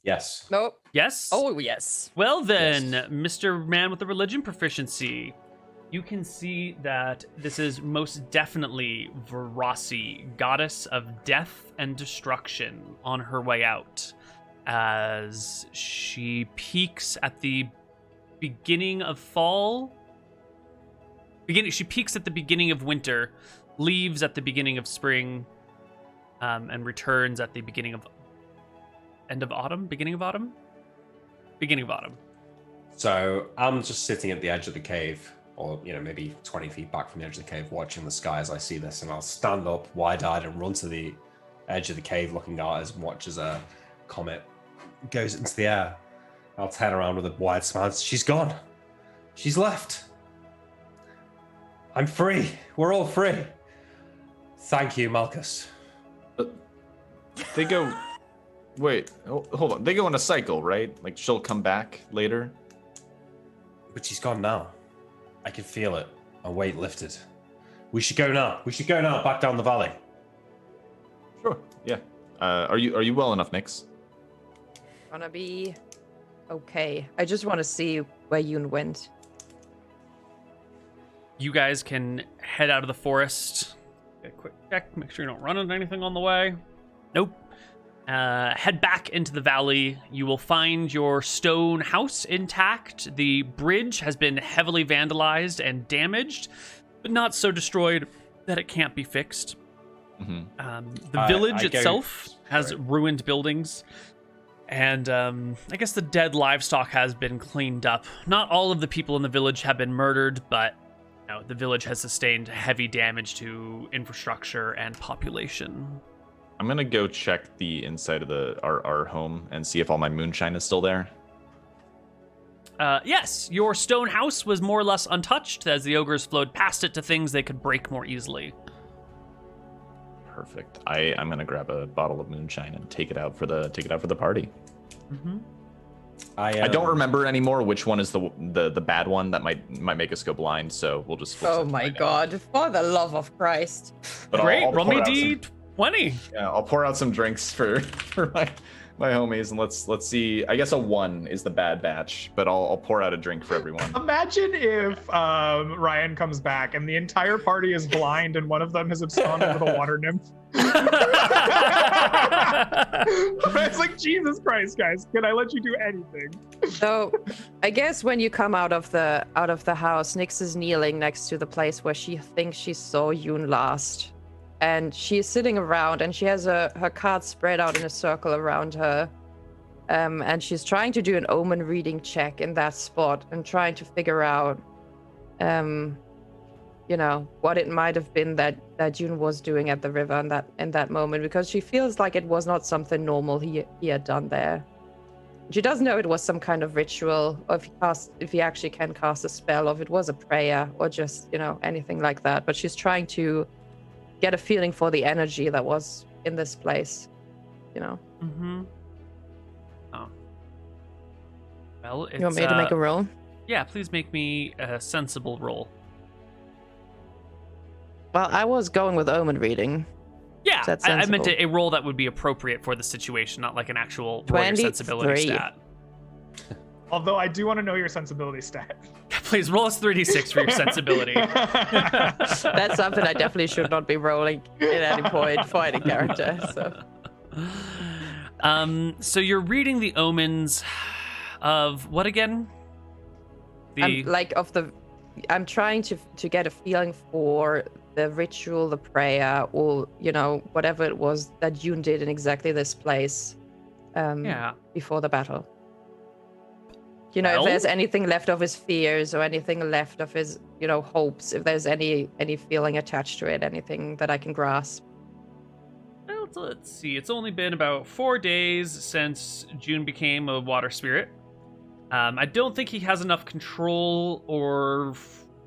Yes. Nope. Yes? Oh, yes. Well then, Yes. Mr. Man with the religion proficiency, you can see that this is most definitely Verasi, goddess of death and destruction, on her way out, as she peaks at the beginning of fall. She peaks at the beginning of winter, leaves at the beginning of spring, and returns at the beginning of autumn. So I'm just sitting at the edge of the cave, or maybe 20 feet back from the edge of the cave, watching the sky as I see this, and I'll stand up wide-eyed and run to the edge of the cave, looking out as much as a comet goes into the air. I'll turn around with a wide smile. She's gone. She's left. I'm free. We're all free. Thank you, Malchus. They go. Wait, hold on. They go in a cycle, right? Like she'll come back later. But she's gone now. I can feel it. A weight lifted. We should go now. Back down the valley. Sure. Yeah. Are you well enough, Nyx? Gonna be okay. I just want to see where Yoon went. You guys can head out of the forest. Get a quick check, make sure you don't run into anything on the way. Nope. Head back into the valley. You will find your stone house intact. The bridge has been heavily vandalized and damaged, but not so destroyed that it can't be fixed. Mm-hmm. The village itself has ruined buildings, and I guess the dead livestock has been cleaned up. Not all of the people in the village have been murdered, but the village has sustained heavy damage to infrastructure and population. I'm gonna go check the inside of our home and see if all my moonshine is still there. Yes, your stone house was more or less untouched as the ogres flowed past it to things they could break more easily. Perfect. I'm gonna grab a bottle of moonshine and take it out for the party. Mm-hmm. I don't remember anymore which one is the bad one that might make us go blind. So we'll just. Oh my god! For the love of Christ! But Great, I'll roll me pour out D20. Yeah, I'll pour out some drinks for my homies, and let's see. I guess a 1 is the bad batch, but I'll pour out a drink for everyone. Imagine if Ryan comes back and the entire party is blind and one of them has absconded with a water nymph. It's like, Jesus Christ, guys, can I let you do anything? So, I guess when you come out of the house, Nyx is kneeling next to the place where she thinks she saw Yoon last. and she's sitting around, and she has her cards spread out in a circle around her. And she's trying to do an omen reading check in that spot and trying to figure out, what it might have been that June was doing at the river in that moment, because she feels like it was not something normal he had done there. She doesn't know it was some kind of ritual, or if he actually can cast a spell, or if it was a prayer, or just anything like that. But she's trying to get a feeling for the energy that was in this place. Mm-hmm. Oh. Well, it's, You want me to make a roll? Yeah, please make me a sensible roll. Well, I was going with omen reading. Yeah, That's I meant sensible. a roll that would be appropriate for the situation, not like an actual roll your sensibility 23. stat. Although I do want to know your sensibility stat. Please roll us 3d6 for your sensibility. That's something I definitely should not be rolling at any point for any character. So you're reading the omens of what again? I'm trying to get a feeling for the ritual, the prayer, or whatever it was that June did in exactly this place. Before the battle. If there's anything left of his fears or anything left of his hopes, if there's any feeling attached to it, anything that I can grasp. Well, let's see. It's only been about 4 days since June became a water spirit. I don't think he has enough control or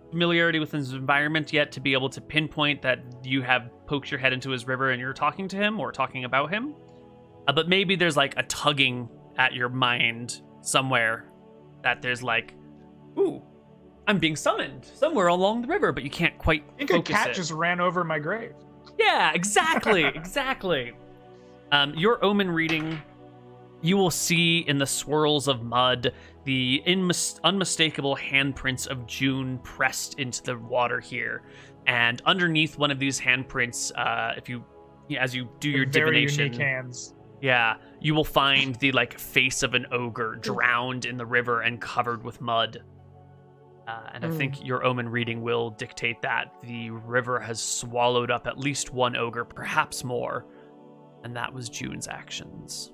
familiarity with his environment yet to be able to pinpoint that you have poked your head into his river and you're talking to him or talking about him. But maybe there's like a tugging at your mind somewhere that there's like, ooh, I'm being summoned somewhere along the river, but you can't quite I think focus a cat it. just ran over my grave. Yeah, exactly, exactly. Your omen reading, you will see in the swirls of mud the unmistakable handprints of June pressed into the water here, and underneath one of these handprints, as you do your Very divination, unique hands. yeah, you will find the face of an ogre drowned in the river and covered with mud. And I think your omen reading will dictate that the river has swallowed up at least one ogre, perhaps more, and that was June's actions.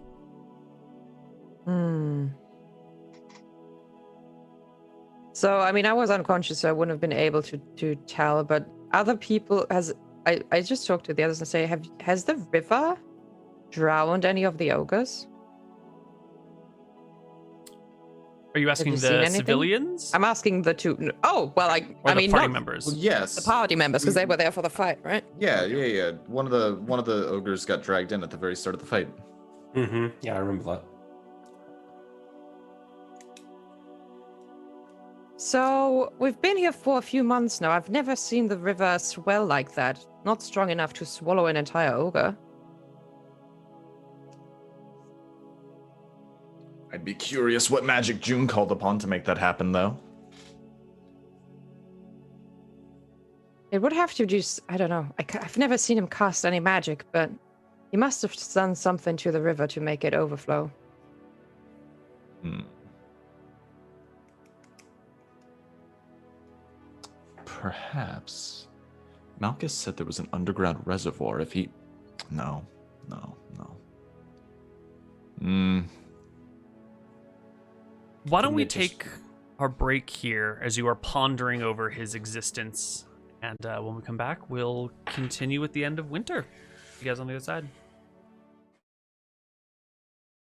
So, I was unconscious, so I wouldn't have been able to tell, but other people, I just talked to the others and say, has the river drowned any of the ogres? Are you asking you seen the anything? civilians? I'm asking the two. Oh, well, Or the party not members. Well, yes. the party members, because they were there for the fight, right? Yeah. One of the ogres got dragged in at the very start of the fight. Mm-hmm. Yeah, I remember that. So, we've been here for a few months now. I've never seen the river swell like that. Not strong enough to swallow an entire ogre. I'd be curious what magic June called upon to make that happen, though. It would have to just, I don't know. I've never seen him cast any magic, but he must have done something to the river to make it overflow. Perhaps. Malchus said there was an underground reservoir. If he... No. Why don't we Didn't it just- take our break here as you are pondering over his existence, and when we come back, we'll continue with the end of winter. You guys on the other side?